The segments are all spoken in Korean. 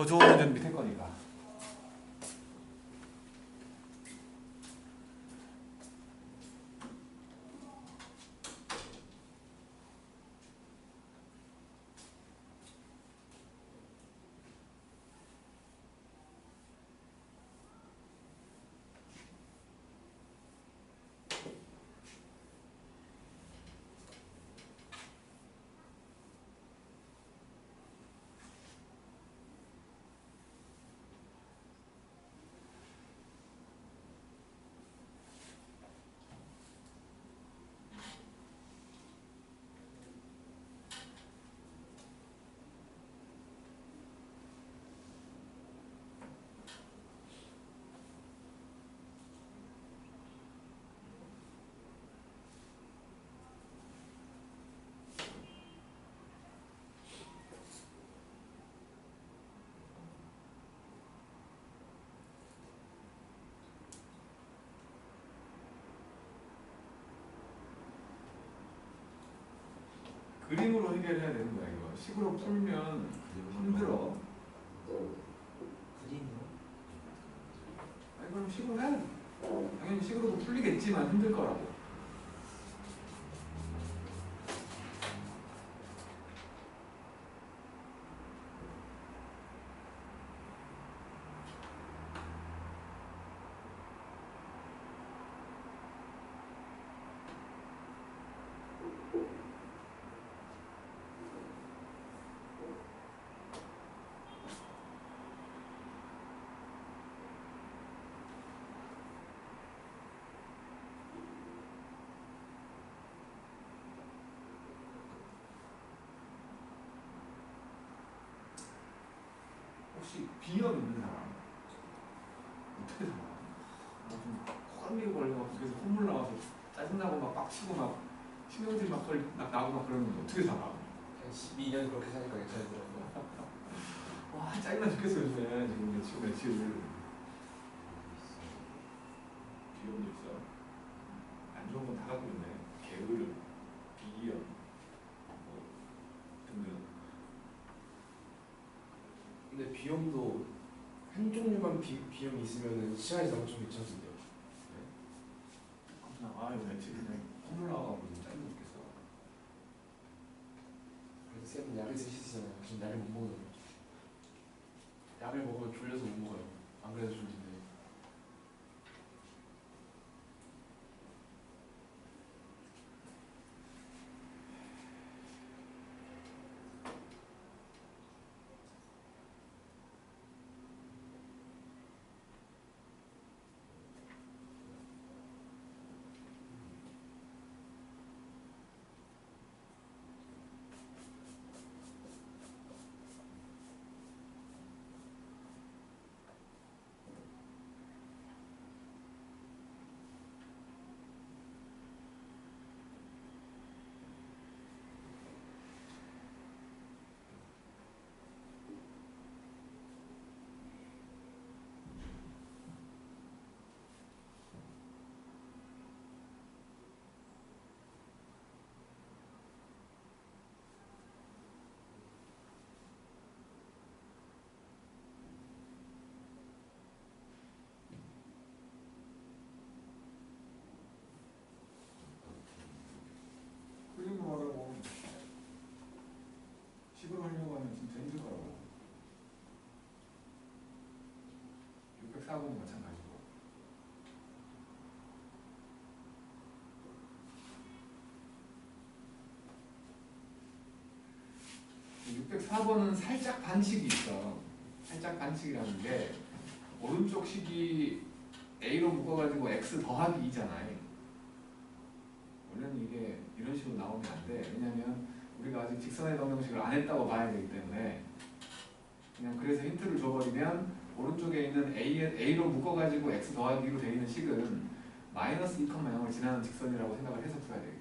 더 좋은 문제는 밑에 거니까. 그림으로 해결해야 되는 거야 이거. 식으로 풀면 힘들어. 그림으로? 아니 그럼 식으로 해. 당연히 식으로도 풀리겠지만 힘들 거라고. 혹시 비염 있는 사람 어떻게 살아? 무슨 코감기 걸려서 그래서 콧물 나와서 짜증나고 막 빡치고 막 신경질 막 나고 막 그러는데 어떻게 살아? 12년 그렇게 사니까 괜찮더라고요. 와 짜증나 죽겠어 요즘에. 지금 며칠 비염도 있어. 안 좋은 건 다 갖고 있네. 게으름, 비염 뭐 등등. 근데 비염도 한 종류만 비염이 있으면 시간이 지나면 좀 괜찮던데요. 아 이거 며칠 그냥 콧물 나와가지고 짜증나 죽겠어. 그래서 쌤은 약을 드시잖아요. 지금 약을 못 먹어요. 약을 먹으면 졸려서 못 먹어요. 안 그래도 졸린데. 그림으로 하라고. 식으로 하려고 하면 진짜 힘들 거라고. 604번도 마찬가지고. 604번은 살짝 반칙이 있어. 살짝 반칙이라는 게 오른쪽 식이 A로 묶어가지고 X 더하기 2잖아요. 원래는 이게 이런 식으로 나오면 안 돼. 왜냐면 우리가 아직 직선의 방정식을 안 했다고 봐야 되기 때문에 그냥 그래서 힌트를 줘버리면 오른쪽에 있는 A로 묶어가지고 X 더하기로 되어 있는 식은 마이너스 2,0을 지나는 직선이라고 생각을 해서 풀어야 되겠지.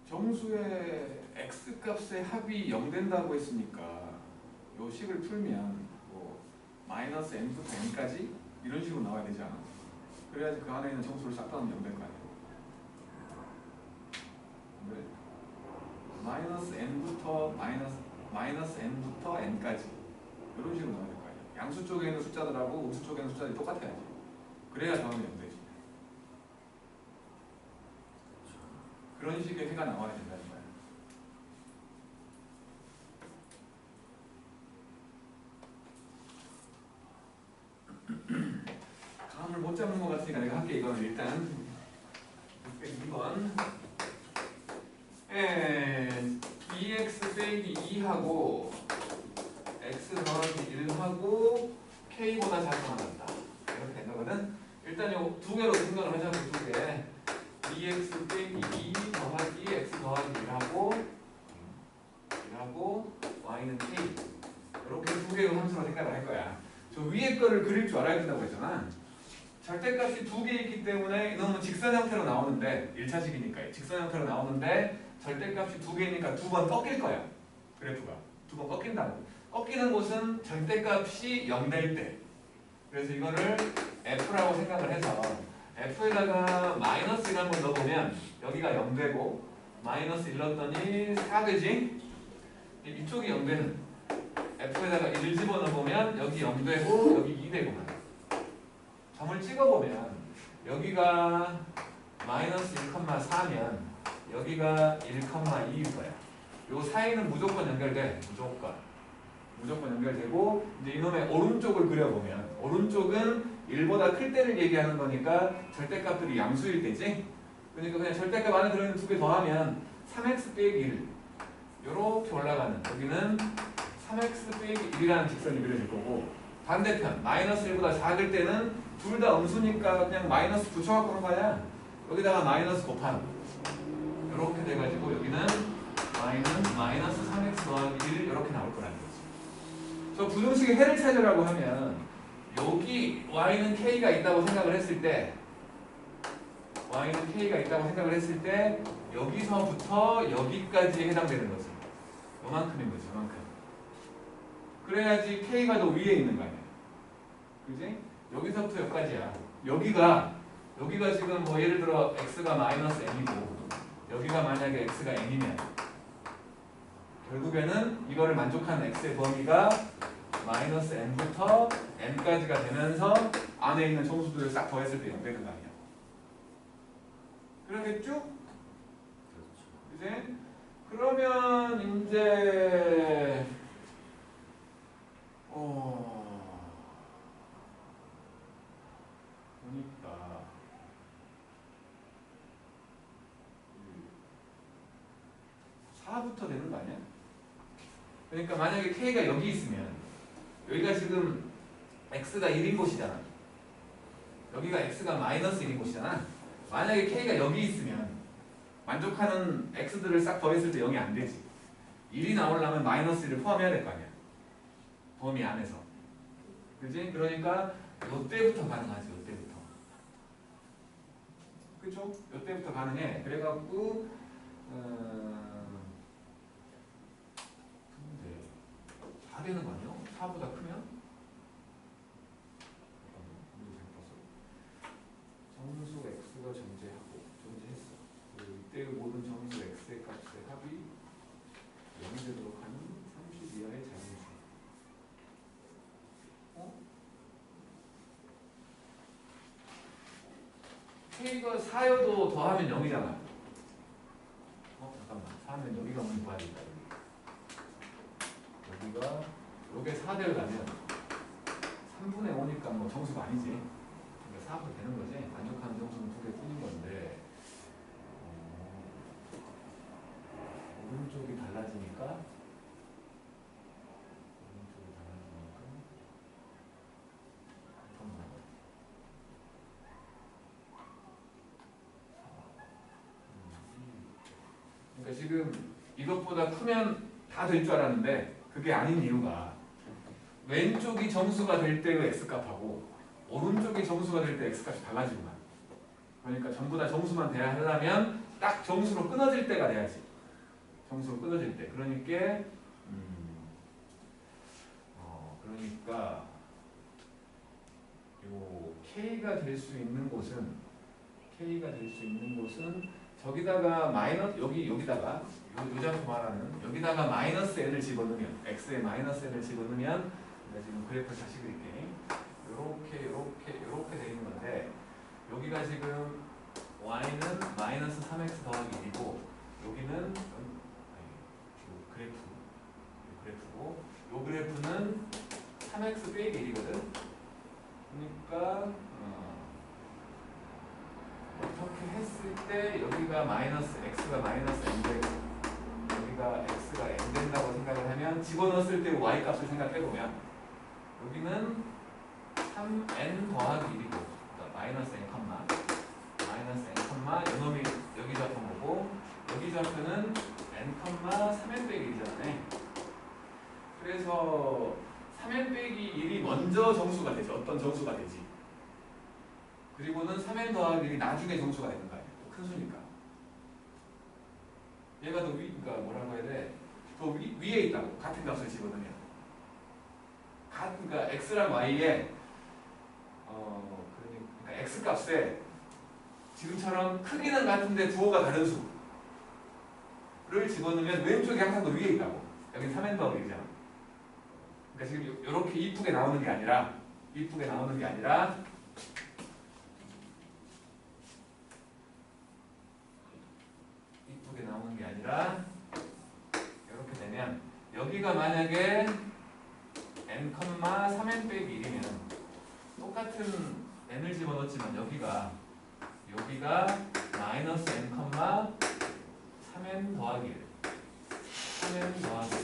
정수의 x 값의 합이 0 된다고 했으니까 요 식을 풀면 뭐 마이너스 n부터 n까지 이런 식으로 나와야 되지 않아? 그래야지 그 안에 있는 정수를 싹 다 넣으면 0 될 거 아니야. 네. 마이너스 n부터 n까지 이런 식으로 나와야 될 거 아니야. 양수 쪽에 있는 숫자들하고 음수 쪽에 있는 숫자들이 똑같아야지. 그래야 다음에 0 되지. 그런 식의 해가 나와야 된다는 거야. 감을 못 잡는 것 같으니까 내가 할게. 이거는 일단 602번 2x 빼기 2하고 x 더하기 1하고 k보다 작거나 같다 이렇게 된 거거든. 일단 요 두 개로 생각을 하자고. 두 개 2x 빼기 2 더하기 x 더하기 1하고 y는 k 이렇게 두 개의 함수로 생각을 할 거야. 저 위에 거를 그릴 줄 알아야 된다고 했잖아. 절대값이 두 개 있기 때문에 이놈은 직선 형태로 나오는데 1차식이니까 직선 형태로 나오는데 절대값이 두 개니까 두 번 꺾일 거야. 그래프가 두 번 꺾인다고. 꺾이는 곳은 절대값이 0 될 때. 그래서 이거를 f라고 생각을 해서 f에다가 마이너스 1 한번 넣어보면 여기가 0 되고 마이너스 1 넣었더니 4 되지? 이쪽이 0 되는 f에다가 1 집어넣어보면 여기 0 되고 여기 2 되고만. 점을 찍어보면 여기가 마이너스 1,4면 여기가 1,2일 거야. 요 사이는 무조건 연결돼. 무조건 연결되고 이제 이놈의 오른쪽을 그려보면 오른쪽은 1보다 클 때를 얘기하는 거니까 절대값들이 양수일 때지. 그러니까 그냥 절대값 안에 들어있는 두 개 더하면 3x 빼기 1 요렇게 올라가는 여기는 3x 빼기 1이라는 직선이 그려질 거고 반대편 마이너스 1보다 작을 때는 둘 다 음수니까 그냥 마이너스 붙여갖고 그런 거야. 여기다가 마이너스 곱하는 이렇게 돼가지고 여기는 y는 마이너스 3x 더하기 1 이렇게 나올 거라는 거지. 저 부등식의 해를 찾으라고 하면 여기 y는 k가 있다고 생각을 했을 때 여기서부터 여기까지 해당되는 거지. 요만큼인 거지. 요만큼. 그래야지 k가 더 위에 있는 거 아니야. 그지? 여기서부터 여기까지야. 여기가 지금 뭐 예를 들어 x가 마이너스 n이고 여기가 만약에 x가 n이면 결국에는 이거를 만족하는 x의 범위가 마이너스 n부터 n까지가 되면서 안에 있는 정수들을 싹 더했을 때 0 되는 거 아니야. 그러겠죠? 그지? 그러면 이제 보니까 4부터 되는 거 아니야? 그러니까 만약에 k가 여기 있으면 여기가 지금 x가 1인 곳이잖아. 여기가 x가 마이너스 1인 곳이잖아. 만약에 k가 여기 있으면 만족하는 x들을 싹 더했을 때 0이 안 되지. 1이 나오려면 마이너스 1을 포함해야 될 거 아니야. 범위 안에서. 그지? 그러니까 요때부터 가능하지. 요때부터. 그죠? 요때부터 가능해. 그래갖고 근데 다 되는 거 아니야? 4보다 크면? 정수 x가 존재했어. 그리고 이때 모든 정수 x의 값의 합이 0이 되도록 하는 30 이하의 자연수. k가 4여도 더하면 0이잖아. 잠깐만. 4면 여기가 뭔지 봐야 겠다. 여기가 요게 4되려면 3분의 5니까 뭐 정수가 아니지. 그러니까 4분 되는 거지. 만족하는 정수는 두 개뿐인 건데 오른쪽이 달라지니까 그러니까 지금 이것보다 크면 다 될 줄 알았는데 그게 아닌 이유가 왼쪽이 정수가 될 때의 x값하고 오른쪽이 정수가 될 때 x값이 달라지구만. 그러니까 전부 다 정수만 돼야 하려면 딱 정수로 끊어질 때가 돼야지. 정수로 끊어질 때. 그러니까 그러니까 요 K가 될 수 있는 곳은 저기다가 마이너스 여기다가 요 장소 말하는 여기다가 마이너스 n을 집어넣으면 x에 마이너스 n을 집어넣으면 내가 지금 그래프를 다시 그릴게. 요렇게 돼 있는 건데 여기가 지금 y는 마이너스 3x 더하기 1이고 여기는 그래프고 요 그래프는 3x 빼기 1이거든. 그러니까 어떻게 했을 때 여기가 마이너스 x가 마이너스 n 되고 여기가 x가 n 된다고 생각을 하면 집어넣었을 때 y 값을 생각해보면 여기는 3n 더하기 1이고 그러니까 마이너스 n 요놈이 여기 좌표인 거고 여기 좌표는 n 3n 빼기 1이잖아요. 그래서 3n 빼기 1이 먼저 정수가 되죠. 어떤 정수가 되지. 그리고는 3n 더하기 1이 나중에 정수가 되는 거 아니에요. 큰 수니까. 얘가 더 그러니까 뭐라고 해야 돼? 더 위에 있다고. 같은 값을 집어넣으면. 그러니까 x랑 y에 그러니까 x 값에 지금처럼 크기는 같은데 부호가 다른 수를 집어넣으면 왼쪽에 항상 더 위에 있다고. 여기 3n 더하기 1이잖아. 그러니까 지금 이렇게 이쁘게 나오는 게 아니라 이렇게 되면 여기가 만약에 n, 3n 빼기 1이면 똑같은 n을 집어넣지만 여기가 마이너스 n, 3n 더하기 1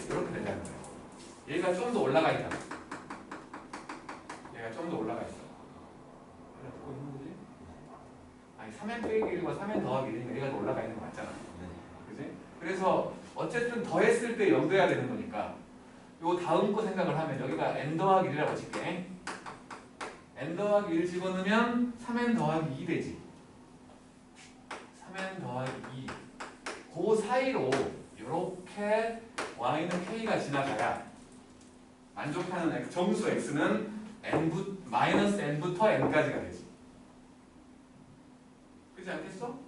이렇게 되는 거예요. 얘가 좀 더 올라가 있다. 듣고 있는 거지? 아니 3n 빼기 1과 3n 더하기 1이니까 얘가 더 올라가 있는 거 맞잖아. 그지? 그래서 어쨌든 더했을 때 0 돼야 되는 거니까 요 다음 거 생각을 하면 여기가 n 더하기 1이라고 칠게. n 더하기 1 집어넣으면 3n 더하기 2 되지. 3n 더하기 2. 그 사이로 이렇게 y는 k가 지나가야 만족하는 정수 x는 마이너스 n부터 n까지가 되지. 그렇지 않겠어?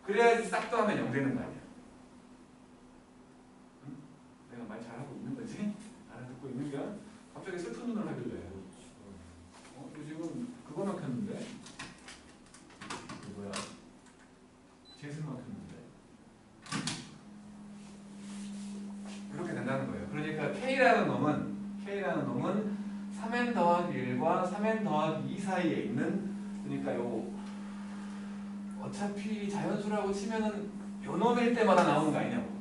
그래야지 싹 더하면 0 되는 거 아니야. 응? 내가 말 잘하고 있는 거지? 알아듣고 있는 거야? 갑자기 슬픈 눈을 하길래 너 지금 그거만 켰는데? 그거야 재승만 켰는데 그렇게 된다는 거예요. 그러니까 K라는 놈은 3n 더하기 1과 3n 더하기 2 사이에 있는 그러니까 요 어차피 자연수라고 치면은 요 놈일 때마다 나오는 거 아니냐고.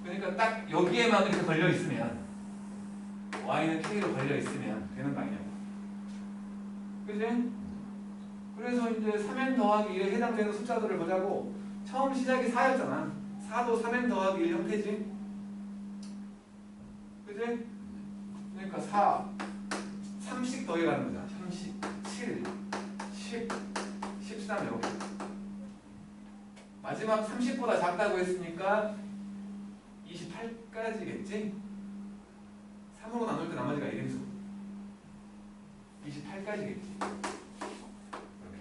그러니까 딱 여기에만 이렇게 걸려 있으면 y는 k로 걸려 있으면 되는 거 아니냐고. 그지? 그래서 이제 3n 더하기 1에 해당되는 숫자들을 보자고. 처음 시작이 4였잖아. 4도 3n 더하기 1 형태지. 그지? 그러니까 4 30 더해가는 거잖아. 30, 7, 10, 13 이렇게. 마지막 30보다 작다고 했으니까 28까지겠지? 3으로 나눌 때 나머지가 1인수 28까지겠지. 이렇게.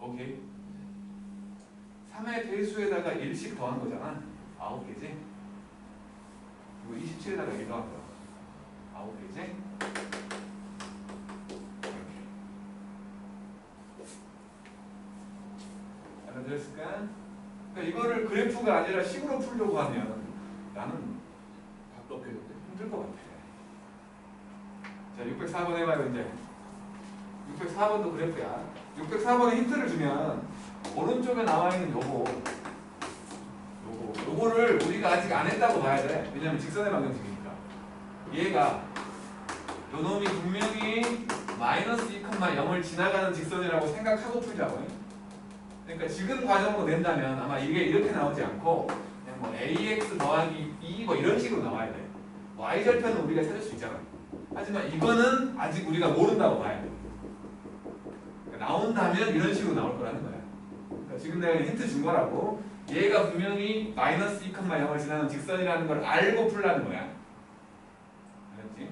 오케이. 3의 배수에다가 1씩 더한 거잖아. 9개지? 그리고 27에다가 1 더한 거야. 9개지? 알아들었을까? 그러니까 이거를 그래프가 아니라 식으로 풀려고 하면 나는 답답해졌는데 힘들 것 같아. 자, 604번 해봐요 이제. 604번도 그래프야. 604번에 힌트를 주면 오른쪽에 나와 있는 요거를 우리가 아직 안 했다고 봐야 돼. 왜냐면 직선의 방정식이니까. 얘가 요 놈이 분명히 마이너스 2,0을 지나가는 직선이라고 생각하고 풀자고. 그러니까 지금 과정으로 낸다면 아마 이게 이렇게 나오지 않고 그냥 뭐 ax 더하기 2 뭐 이런 식으로 나와야 돼. y절편은 우리가 찾을 수 있잖아. 하지만 이거는 아직 우리가 모른다고 봐야 돼. 그러니까 나온다면 이런 식으로 나올 거라는 거야. 그러니까 지금 내가 힌트 준 거라고. 얘가 분명히 마이너스 2,0을 지나는 직선이라는 걸 알고 풀라는 거야. 알았지?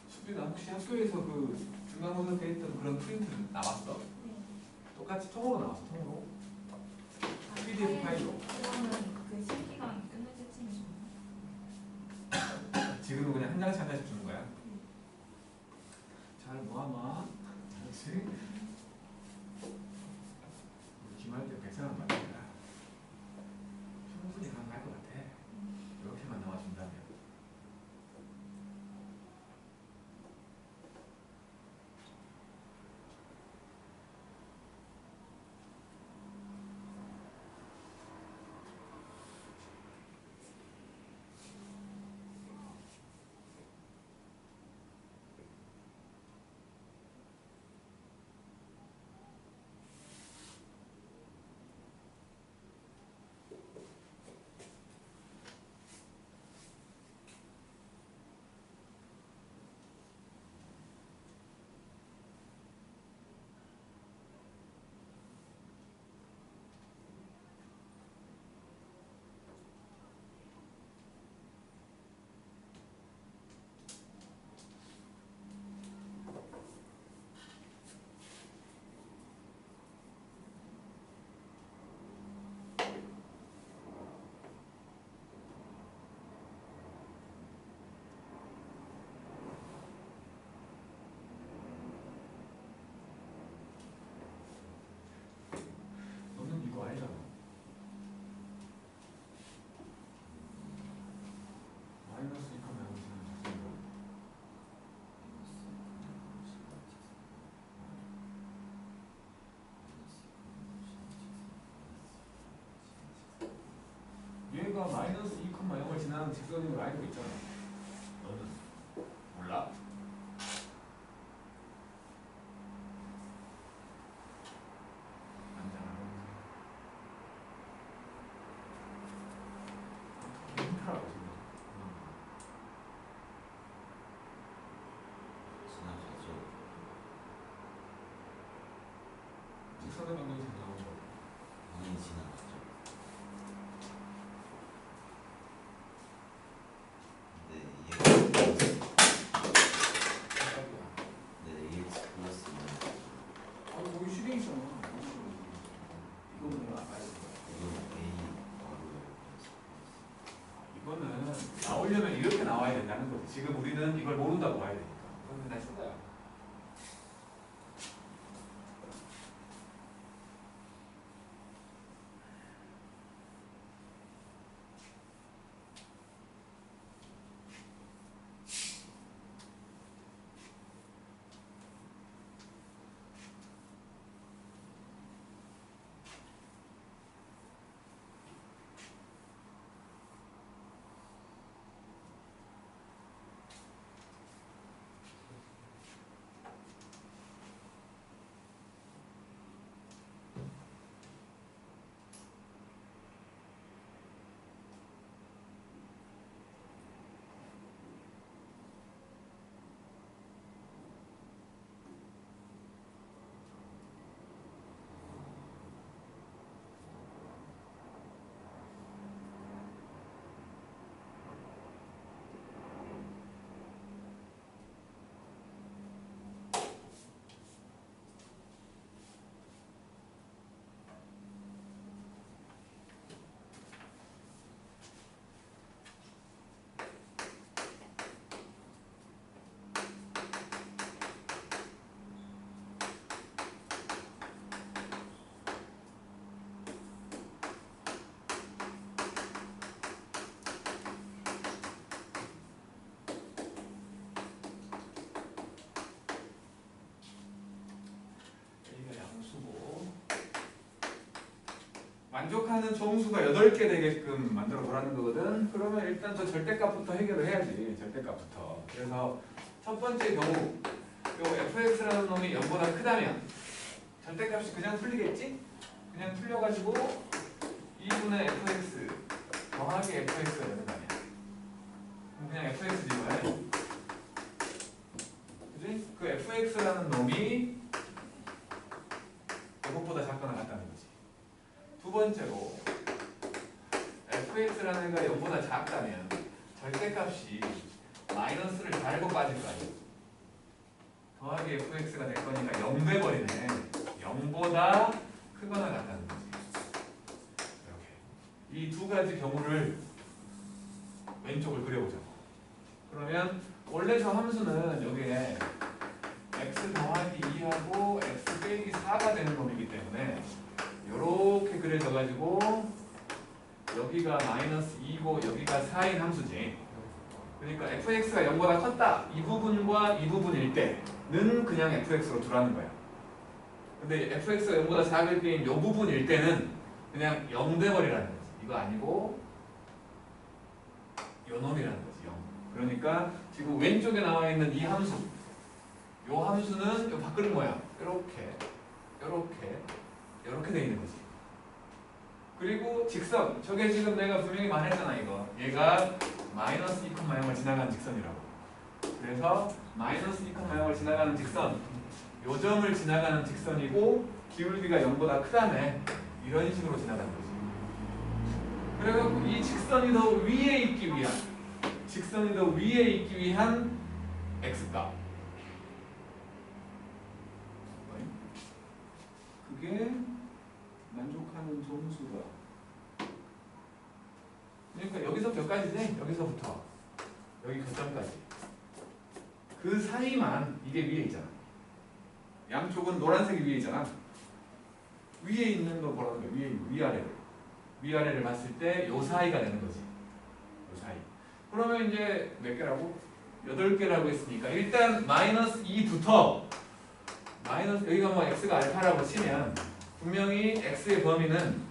수빈아 혹시 학교에서 그 중간고사 때 했던 그런 프린트 나왔어? 네. 똑같이 통으로 나왔어, 통으로. 아, PDF 파일로. 그거는 그 실기가 끝날 때쯤에 좀. 지금은 그냥 한 장씩 한 장씩 주는 거야. 잘 모아놔. 그렇지? 기말 때 백상은 맞는다. 충분히 가능할 것 같아. 이렇게만 나와준다면. 너는 이거 알잖아. 마이너스 2,0면 무슨 작성이야? 얘가 마이너스 2,0을 지나는 직선인 걸 알고 있잖아. 너는 몰라? 안잖아. 힘들어 지금. 지나가죠. 직선의 방정식 나온 거. 당연히 지나가죠. 근데 얘가 AX 플러스는 아, 거기 실행이잖아. 이거는 내가 알아야 돼. 이건 A 이거는 나오려면 이렇게 나와야 된다는 거지. 지금 우리는 이걸 모른다고 봐야 되니까. 그건 맨날 쓴 거야. 만족하는 정수가 8개 되게끔 만들어 보라는 거거든. 그러면 일단 저 절대값부터 해결을 해야지. 절대값부터. 그래서 첫 번째 경우 요 fx라는 놈이 0보다 크다면 절대값이 그냥 풀리겠지? 그냥 풀려가지고 2분의 fx 더하기 fx가 되는 거 아니야. 그럼 그냥 fx 집어야 돼. 그지? 그 fx라는 놈이 이것보다 작거나 같다는 거지. 두 번째로 fx라는 애가 0보다 작다면 절대값이 마이너스를 달고 빠질 거 아니야. 더하기 fx가 될 거니까 0 돼버리네. 0보다 크거나 같다는 거지. 이렇게 이 두 가지 경우를 왼쪽을 그려보자고. 그러면 원래 저 함수는 여기에 x 더하기 2하고 x 빼기 4가 되는 놈이기 때문에 이렇게 그려져가지고 여기가 마이너스 2고 여기가 4인 함수지. 그러니까 fx가 0보다 컸다. 이 부분과 이 부분일 때는 그냥 fx로 두라는 거야. 근데 fx가 0보다 작을 때인 이 부분일 때는 그냥 0 돼버리라는 거지. 이거 아니고 요 놈이라는 거지. 0. 그러니까 지금 왼쪽에 나와 있는 이 함수, 요 함수는 요 밖으로 모양 이렇게 이렇게 돼 있는 거지. 그리고 직선, 저게 지금 내가 분명히 말했잖아. 이거 얘가 마이너스 2,0을 지나가는 직선이라고. 그래서 마이너스 2,0을 지나가는 직선, 요 점을 지나가는 직선이고 기울기가 0보다 크다네. 이런 식으로 지나가는 거지. 그래서 이 직선이 더 위에 있기 위한, 직선이 더 위에 있기 위한 x값, 그게 만족하는 정수가. 그러니까 여기서부터 여기까지지. 여기서부터 여기 거점까지 그 사이만 이게 위에 있잖아. 양쪽은 노란색이 위에 있잖아. 위에 있는 거 보라는 거야. 위아래를 봤을 때 요 사이가 되는 거지. 요 사이. 그러면 이제 몇 개라고? 8개라고 했으니까 일단 마이너스 2부터 마이너스, 여기가 뭐 x가 알파라고 치면 분명히 x의 범위는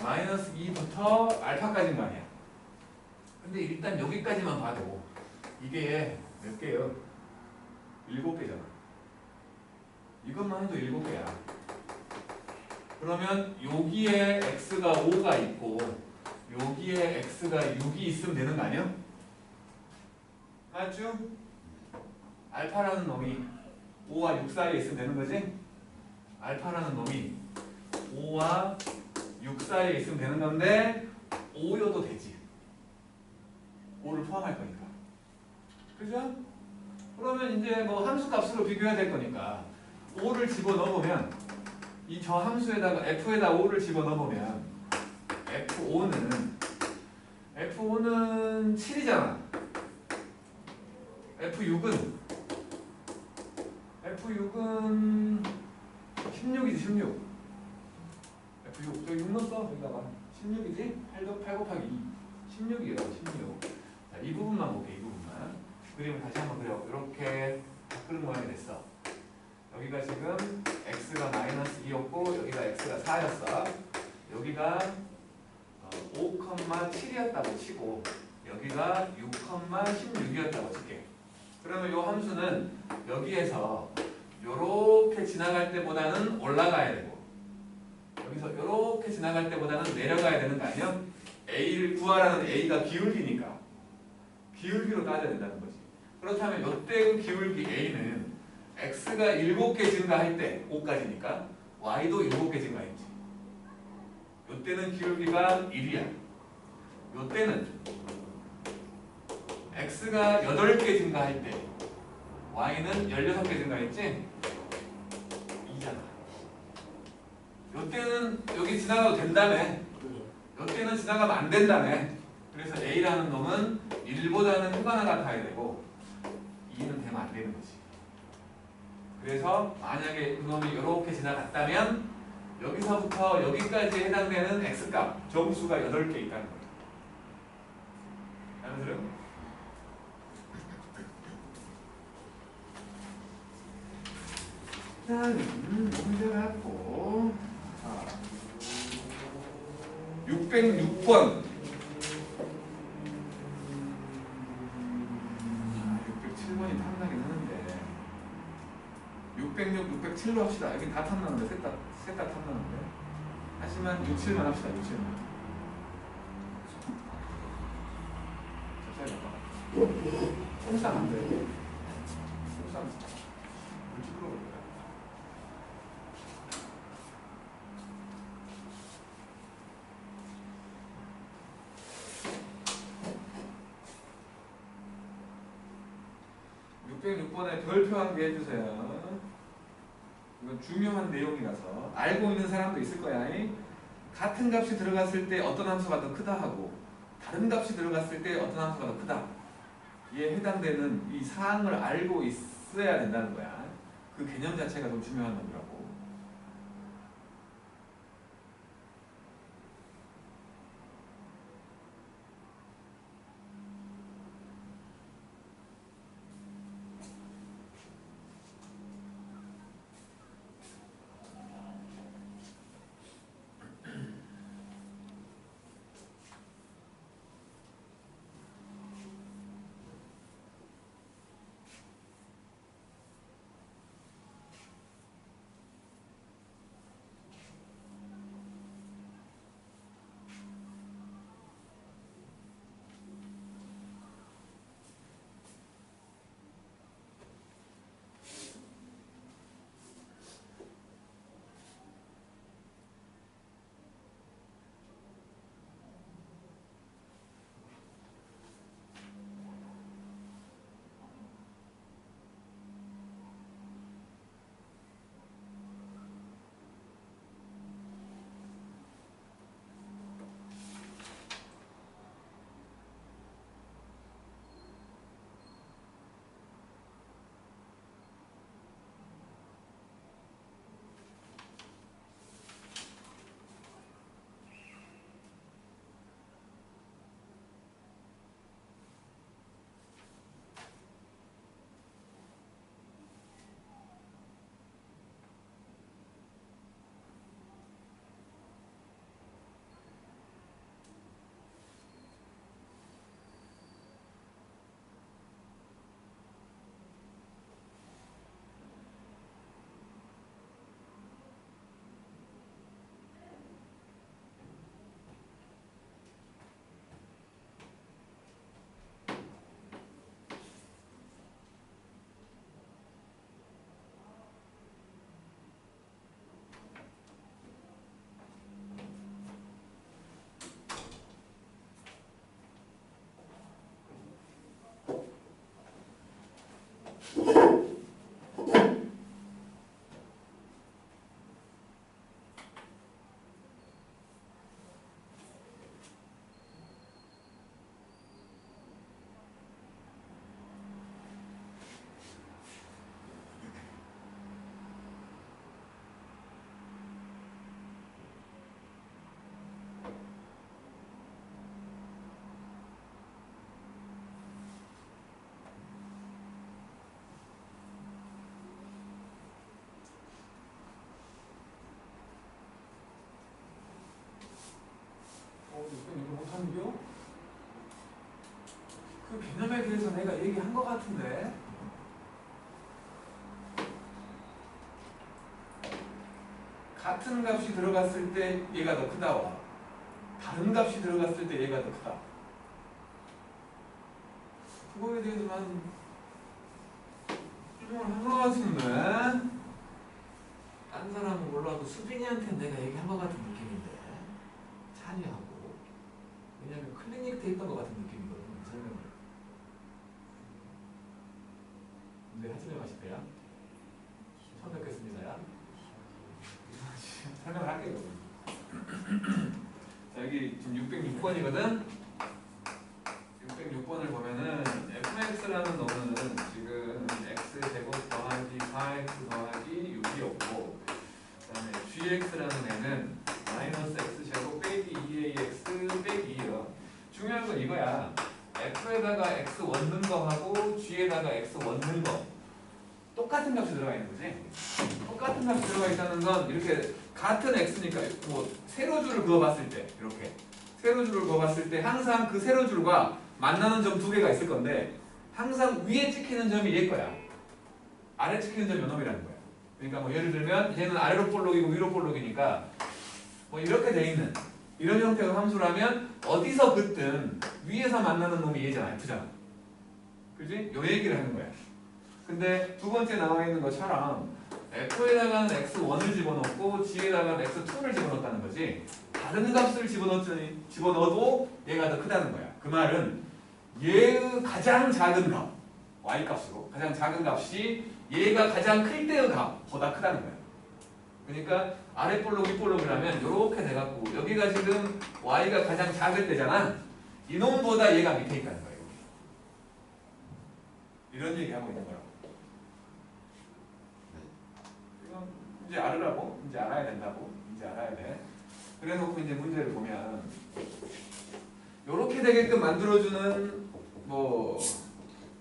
마이너스 2부터 알파까지인 거 아니야. 근데 일단 여기까지만 봐도 이게 몇 개요? 7개잖아. 이것만 해도 7개야. 그러면 여기에 x가 5가 있고 여기에 x가 6이 있으면 되는 거 아니야? 맞죠? 알파라는 놈이 5와 6 사이에 있으면 되는 거지? 알파라는 놈이 5와 6 사이에 있으면 되는 건데 5여도 되지. 5를 포함할 거니까. 그죠? 그러면 이제 뭐 함수 값으로 비교해야 될 거니까 5를 집어넣으면 이 저 함수에다가 f에다 5를 집어넣으면 F5는 7이잖아. F6은 16이지. 16. F6 저기 6 넣었어. 여기다가 16이지? 8 곱하기 2 16이에요. 16. 자, 이 부분만 볼게. 이 부분만. 그림을 다시 한번 그려. 이렇게 바꾸는 모양이 됐어. 여기가 지금 x가 마이너스 2였고 여기가 x가 4였어. 여기가 5,7이었다고 치고 여기가 6,16이었다고 칠게. 그러면 이 함수는 여기에서 요렇게 지나갈 때보다는 올라가야 되고 여기서 요렇게 지나갈 때보다는 내려가야 되는 거 아니야? a를 구하라는 a가 기울기니까 기울기로 따져야 된다는 거지. 그렇다면 요때의 기울기 a는 x가 7개 증가할 때 5까지니까 y도 7개 증가했지. 요때는 기울기가 1이야. 요때는 x가 8개 증가할 때 y는 16개 증가했지? 2잖아. 요때는 여기 지나가도 된다며. 요때는 지나가면 안 된다며. 그래서 a라는 놈은 1보다는 크거나 같아야 되고 2는 되면 안 되는 거지. 그래서 만약에 그놈이 이렇게 지나갔다면 여기서부터 여기까지 해당되는 x값 정수가 8개 있다는 거예요. 알아들어요? 다음 문제 갖고 606번. 607번이 탐나긴 하는데 606, 607로 합시다. 여기 다 탐나는데 셋 다 탐나는데. 하지만 67만 합시다. 67만. 꼼상 안 돼. 꼼상. 물질 끌어올 거야. (606번에) 별표 한 개 해주세요. 이건 중요한 내용이라서 알고 있는 사람도 있을 거야. 같은 값이 들어갔을 때 어떤 함수가 더 크다 하고 다른 값이 들어갔을 때 어떤 함수가 더 크다. 이에 해당되는 이 사항을 알고 있어야 된다는 거야. 그 개념 자체가 좀 중요한 놈이라고. 이거 못하는겨? 그 개념에 대해서 내가 얘기한 것 같은데. 같은 값이 들어갔을 때 얘가 더 크다와 다른 값이 들어갔을 때 얘가 더 크다. 그거에 대해서만 설명을 한 것 같은데. 딴 사람은 몰라도 수빈이한테 내가 얘기한 것 같은 느낌인데. 찬이하고. 왜냐면 클리닉 돼 있던 것 같은 느낌이거든, 설명을. 근데 하지 마시대요. 처음 뵙겠습니다야. 설명을 할게요. 자, 여기 지금 606번이거든? 606번을 보면은 fx라는 놈은 지금 x제곱 더하기 4x 더하기 6이었고, 그 다음에 gx라는 애는 마이너스 x제곱 빼기 2ax 빼기 2야. 중요한 건 이거야. f에다가 x 원는 거하고 g에다가 x 원는 거 똑같은 값이 들어가 있는 거지. 똑같은 값이 들어가 있다는 건 이렇게 같은 x니까 뭐 세로줄을 그어봤을 때 이렇게 세로줄을 그어봤을 때 항상 그 세로줄과 만나는 점 두 개가 있을 건데 항상 위에 찍히는 점이 얘 거야. 아래 찍히는 점이 요놈이라는 거야. 그러니까 뭐 예를 들면 얘는 아래로 볼록이고 위로 볼록이니까 뭐 이렇게 돼 있는 이런 형태의 함수라면 어디서 긋든 위에서 만나는 놈이 얘잖아. F잖아. 그지? 요 얘기를 하는 거야. 근데 두 번째 나와 있는 것처럼 F에다가는 x1을 집어넣고 G에다가는 x2를 집어넣었다는 거지. 다른 값을 집어넣어도 얘가 더 크다는 거야. 그 말은 얘의 가장 작은 값, y값으로 가장 작은 값이 얘가 가장 클 때의 값보다 크다는 거야. 그러니까 아래 볼록 위 볼록이라면 이렇게 돼갖고 여기가 지금 y가 가장 작을 때잖아. 이놈보다 얘가 밑에 있다는 거예요. 이런 얘기하고 있는 거라고. 이건 이제 알으라고? 이제 알아야 된다고? 이제 알아야 돼. 그래놓고 이제 문제를 보면 이렇게 되게끔 만들어주는 뭐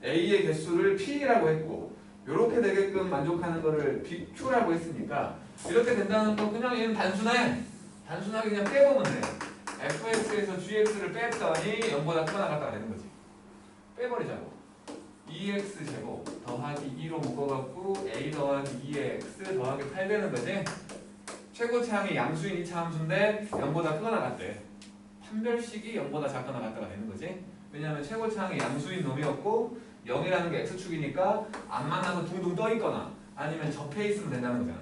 A의 개수를 P라고 했고 이렇게 되게끔 만족하는 거를 BQ라고 했으니까 이렇게 된다는 건 그냥 얘는 단순하게 그냥 빼보면 돼. fx에서 gx를 뺐더니 0보다 크거나 같다가 되는 거지. 빼버리자고. 2x 제곱 더하기 2로 묶어갖고 a 더하기 2의 x 더하기 8 되는 거지. 최고차항이 양수인 2차 함수인데 0보다 크거나 같대. 판별식이 0보다 작거나 같다가 되는 거지. 왜냐하면 최고차항이 양수인 놈이었고 0이라는 게 x축이니까 안 만나서 둥둥 떠 있거나 아니면 접해 있으면 된다는 거잖아.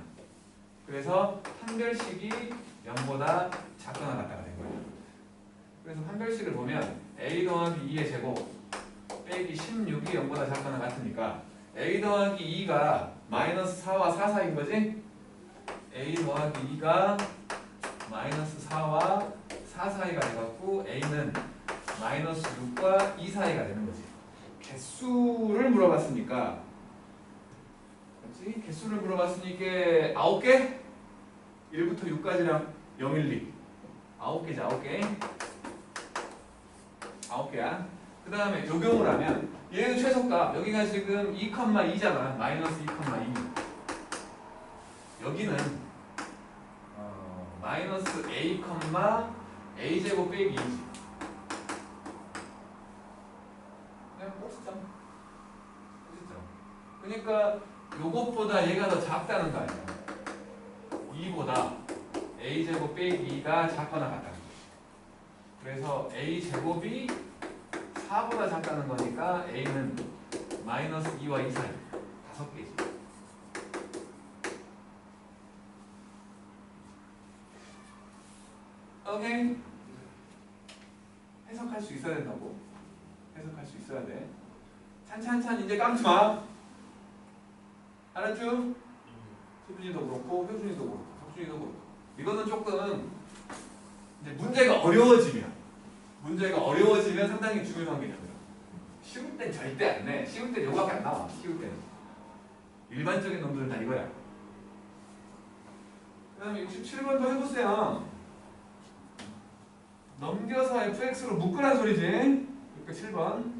그래서 판별식이 0보다 작거나 같다가 된 거야. 그래서 판별식을 보면 a 더하기 2의 제곱 빼기 16이 0보다 작거나 같으니까 a 더하기 2가 마이너스 4와 4 사이인 거지? a 더하기 2가 마이너스 4와 4 사이가 돼갖고 a는 마이너스 6과 2 사이가 되는 거지. 개수를 물어봤으니까 그렇지? 개수를 물어봤으니 이게 9개? 1부터 6까지랑 0, 1, 2 9개지 9개 9개야. 그 다음에 요 경우를 하면 얘는 최소값 여기가 지금 2,2잖아. 마이너스 2,2 여기는 마이너스 a, a제곱 빼기 2지. 그냥 꼭지점. 그러니까 요것보다 얘가 더 작다는 거 아니야. 2보다 a제곱 빼기 2가 작거나 같다는 거지. 그래서 a제곱이 4보다 작다는 거니까 a는 마이너스 2와 2 사이 5개지. 오케이? 해석할 수 있어야 된다고. 해석할 수 있어야 돼. 찬찬찬 이제 깜지 마. 알았죠? 수빈이도 그렇고 효준이도 그렇고 석준이도 그렇고 이거는 조금 이제 문제가 어려워지면 상당히 중요한 게 됩니다. 쉬울 땐 절대 안 내. 쉬울 땐 요거밖에 안 나와. 쉬울 때는 일반적인 놈들은 다 이거야. 그 다음에 67번도 해보세요. 넘겨서 fx로 묶으란 소리지. 그러니까 7번.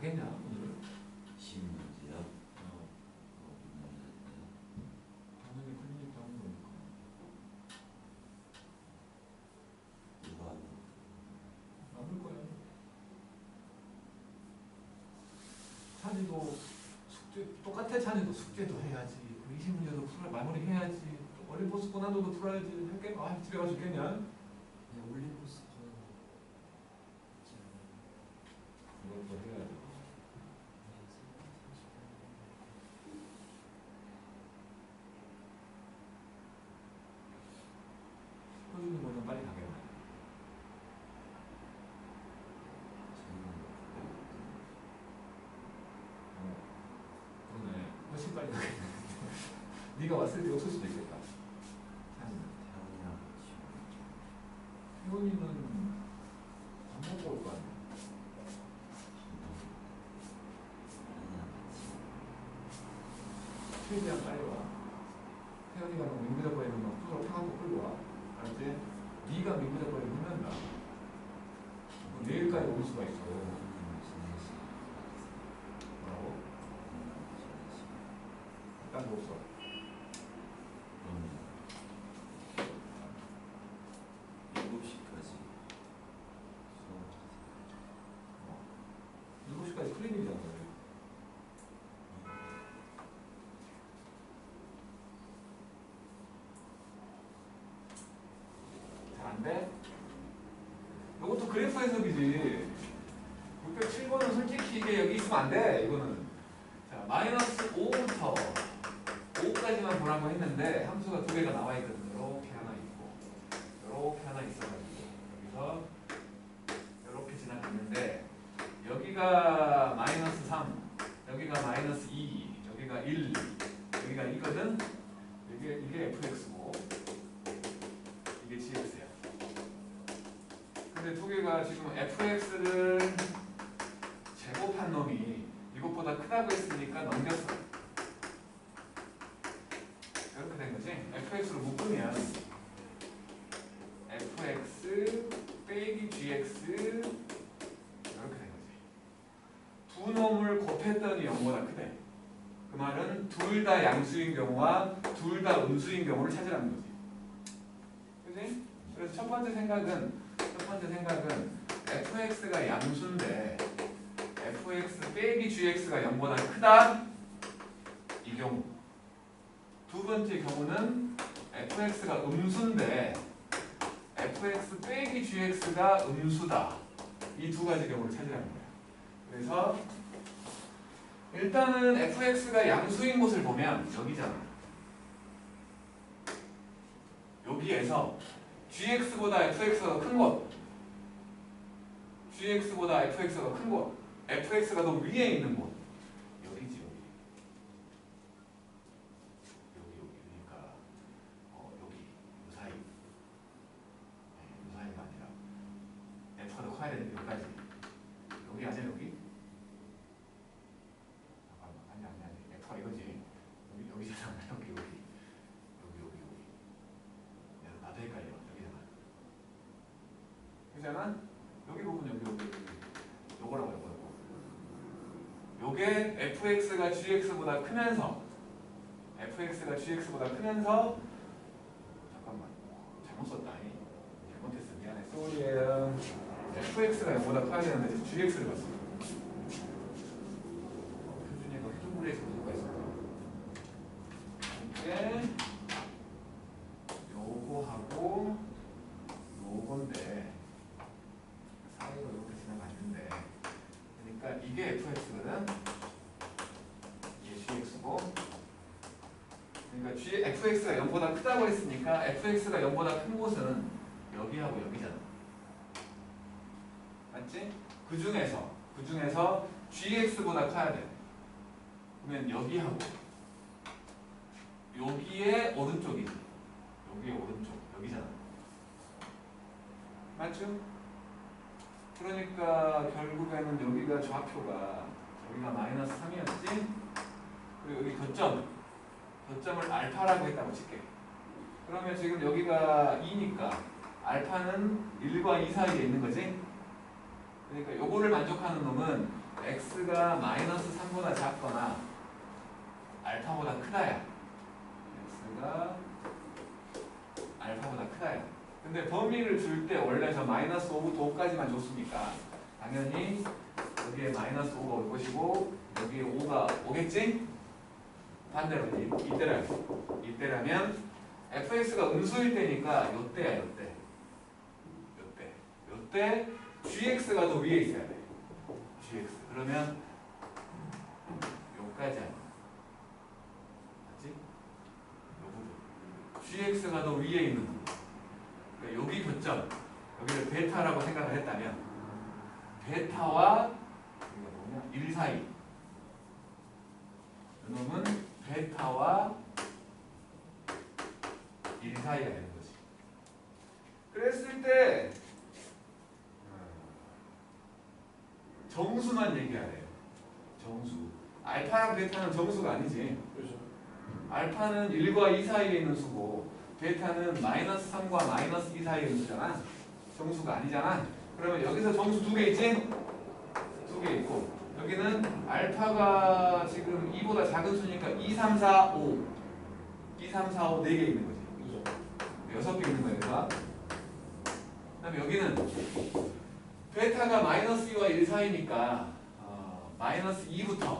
가겠냐 오늘? 10문제요? 어, 당연히 클리닉 하는 거니까. 누가 하는 남을 거야. 찬이도 숙제 똑같아. 찬이도 숙제도 해야지. 그 20문제도 마무리 해야지. 올림포스 고난도도 풀어야지. 할게 집에 가서 죽겠냐? 그냥 올림포스 거는 이것도 해야 돼. 호준이 뭐는 빨리 가겠네. 그러네. 훨씬 빨리 가겠네. 네가 왔을 때 없을 수도 있겠다. 찬이는. 태원이랑 같이 태원이는 밥 먹고 올 거 아니야. 태원이랑 같이 최대한 빨리 와. 태연이가 너 민부작거리면 막 부서로 타갖고 끌고 와. 알았지? 네가 민부작거리면 혼난다. 너 내일까지 올 수가 있어. 태원이랑 지내시 뭐라고? 딴 거 없어. 그러면 7시까지 수업 7시까지 클리닉이잖아. 잘 안 돼? 이것도 그래프 해석이지. 607번은 솔직히 이게 여기 있으면 안 돼. 이거는. 자, 마이너스 5부터 5까지만 보라고 했는데 함수가 두 개가 나와 있거든. 이렇게 하나 있고 이렇게 하나 있어가지고 여기서 이렇게 지나갔는데 여기가 마이너스 3, 여기가 마이너스 2, 여기가 1, 여기가 2거든. 이게 fx고 이게 gx야. 근데 두 개가 지금 fx를 제곱한 놈이 이것보다 크다고 했으니까 넘겼어. 이렇게 된 거지. fx로 묶으면 fx 빼기 gx 이렇게 된 거지. 두 놈을 곱했더니 0보다 크대. 그 말은 둘 다 양수인 경우와 둘 다 음수인 경우를 찾으라는 거지. 그지? 그래서 첫 번째 생각은 fx가 양수인데 fx 빼기 gx가 0보다 크다. 이 경우. 두 번째 경우는 fx가 음수인데 fx 빼기 gx가 음수다. 이 두 가지 경우를 찾으라는 거야. 그래서 일단은 fx가 양수인 곳을 보면 여기잖아. 여기에서 gx보다 fx가 큰 곳, gx보다 fx가 큰 곳, fx가 더 위에 있는 곳, 여기지 여기. 그러니까 여기 이 사이. 이 사이가 아니라 f가 더 커야 되는데 여기까지. 여기 아니야 여기? 잠깐만 아니 f가 이거지. 여기잖아. 여기. 나도 헷갈려. 여기잖아. 그잖아. 여기 부분 여기. 요거라고. 요게 fx가 gx보다 크면서 잠깐만 잘못 썼다. 잘못했어. 미안해. 쏘리에요. fx가 0보다 커야 되는데 gx를 봤어. 표준이가 표준물리에서 누가 있어? 이게 요거하고 요건데 사이로 이렇게 지나갔는데 그러니까 이게 fx거든. 이게 gx고 그러니까 fx가 0보다 크다고 했으니까 fx가 0보다 큰 곳은 여기하고 여기잖아. 맞지? 그 중에서 gx보다 커야 돼. 그러면 여기하고 여기에 오른쪽이지. 여기에 오른쪽 여기잖아. 맞죠? 그러니까 결국에는 여기가 좌표가 여기가 마이너스 3이었지? 그리고 여기 교점을 알파라고 했다고 칠게. 그러면 지금 여기가 2니까 알파는 1과 2 사이에 있는 거지? 그러니까 요거를 만족하는 놈은 x가 마이너스 3보다 작거나 알파보다 크다야. x가 알파보다 크다야. 근데 범위를 줄 때 원래 저 마이너스 5부터 5까지만 줬으니까 당연히 여기에 마이너스 5가 올 것이고 여기에 5가 오겠지? 반대로 이때라면 fx가 음수일 때니까 요때야 요때. 요때 gx가 더 위에 있어야 돼. gx. 그러면 요까지 하는 거야. 맞지? 요 부분. gx가 더 위에 있는 부분. 그러니까 여기 교점, 여기를 베타라고 생각을 했다면 베타와 여기가 뭐냐? 1 사이. 이놈은 베타와 1 사이가 되는 거지. 그랬을 때 정수만 얘기해야 돼요. 정수. 알파랑 베타는 정수가 아니지. 그렇죠. 알파는 1과 2 사이에 있는 수고 베타는 마이너스 3과 마이너스 2 사이에 있는 수잖아. 정수가 아니잖아. 그러면 여기서 정수 2개 있지? 2개 있고 여기는 알파가 지금 2보다 작은 수니까 2, 3, 4, 5 2, 3, 4, 5 4개 있는 거지. 그렇죠. 6개 있는 거니까. 그 다음에 여기는 베타가 마이너스 2와 1 사이니까 마이너스 2부터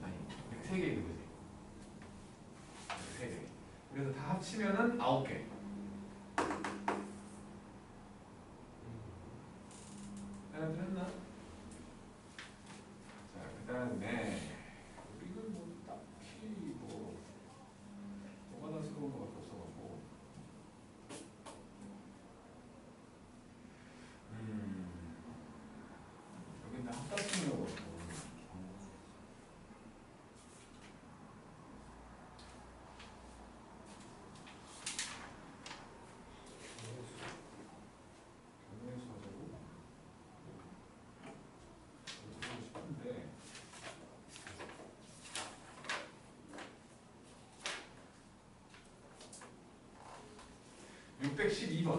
아니 3개 있는 거지. 3개. 그래서 다 합치면은 9개. 알아들었나? 자, 그 다음에 이건 뭐 딱히 뭐가 다스러운 것 같아 없어갖고 여긴 다 합다스러워. 경우에서 하자고? 어쩌고 싶은데 612번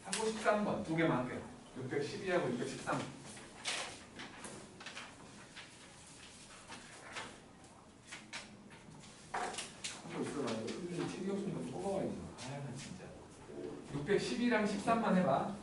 하고 13번 두 개만 할게요. 612하고 613. 하고 있어라. 이거 책이 없으니까 뽑아와야지. 아나 진짜. 612랑 13만 해봐.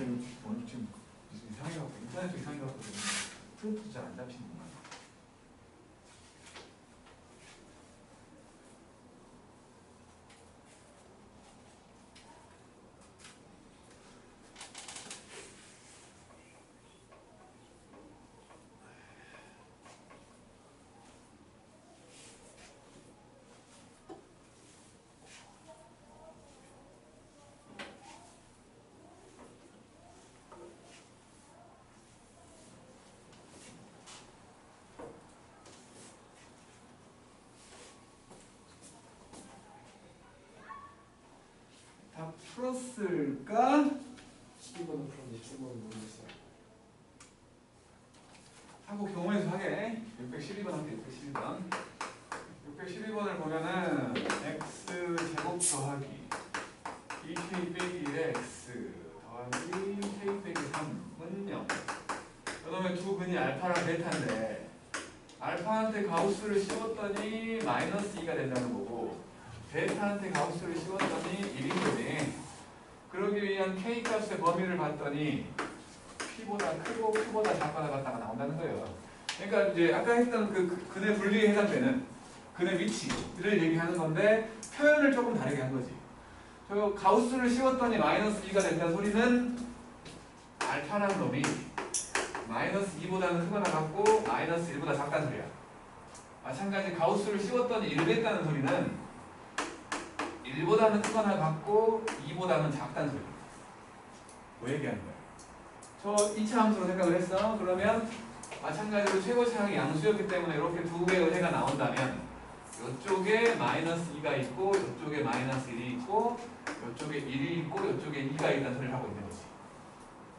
지금 이상하게 갖고 인터넷도 이상하게 갖고 프린트도 잘 안 잡히는 거야. 다 풀었을까? 12번은 풀었는데 13번은 모르겠어요. 하고 경우에서 하게 612번 할게. 612번 612번을 보면은 x 제곱 더하기 2k 빼기 1x 더하기 k 빼기 3은 0. 그다음에 두 근이 알파랑 베타인데 알파한테 가우스를 씌웠더니 마이너스 2가 된다는 거고 베타한테 가우스를 씌웠더니 1인 거지. 그러기 위한 k 값의 범위를 봤더니 p보다 크고 q보다 작거나 같다가 나온다는 거예요. 그러니까 이제 아까 했던 그 근의 분리에 해당되는 근의 위치를 얘기하는 건데 표현을 조금 다르게 한 거지. 저 가우스를 씌웠더니 마이너스 2가 된다는 소리는 알파라는 놈이 마이너스 2보다는 크거나 같고 마이너스 1보다 작다는 소리야. 마찬가지 가우스를 씌웠더니 1 됐다는 소리는 1보다는 크거나 같고 2보다는 작다는 소리야. 뭐 얘기하는 거야? 저 2차 함수로 생각을 했어. 그러면 마찬가지로 최고차항이 양수였기 때문에 이렇게 두 개의 해가 나온다면 이쪽에 마이너스 2가 있고 이쪽에 마이너스 1이 있고 이쪽에 1이 있고 이쪽에 2가 있다는 소리를 하고 있는 거지.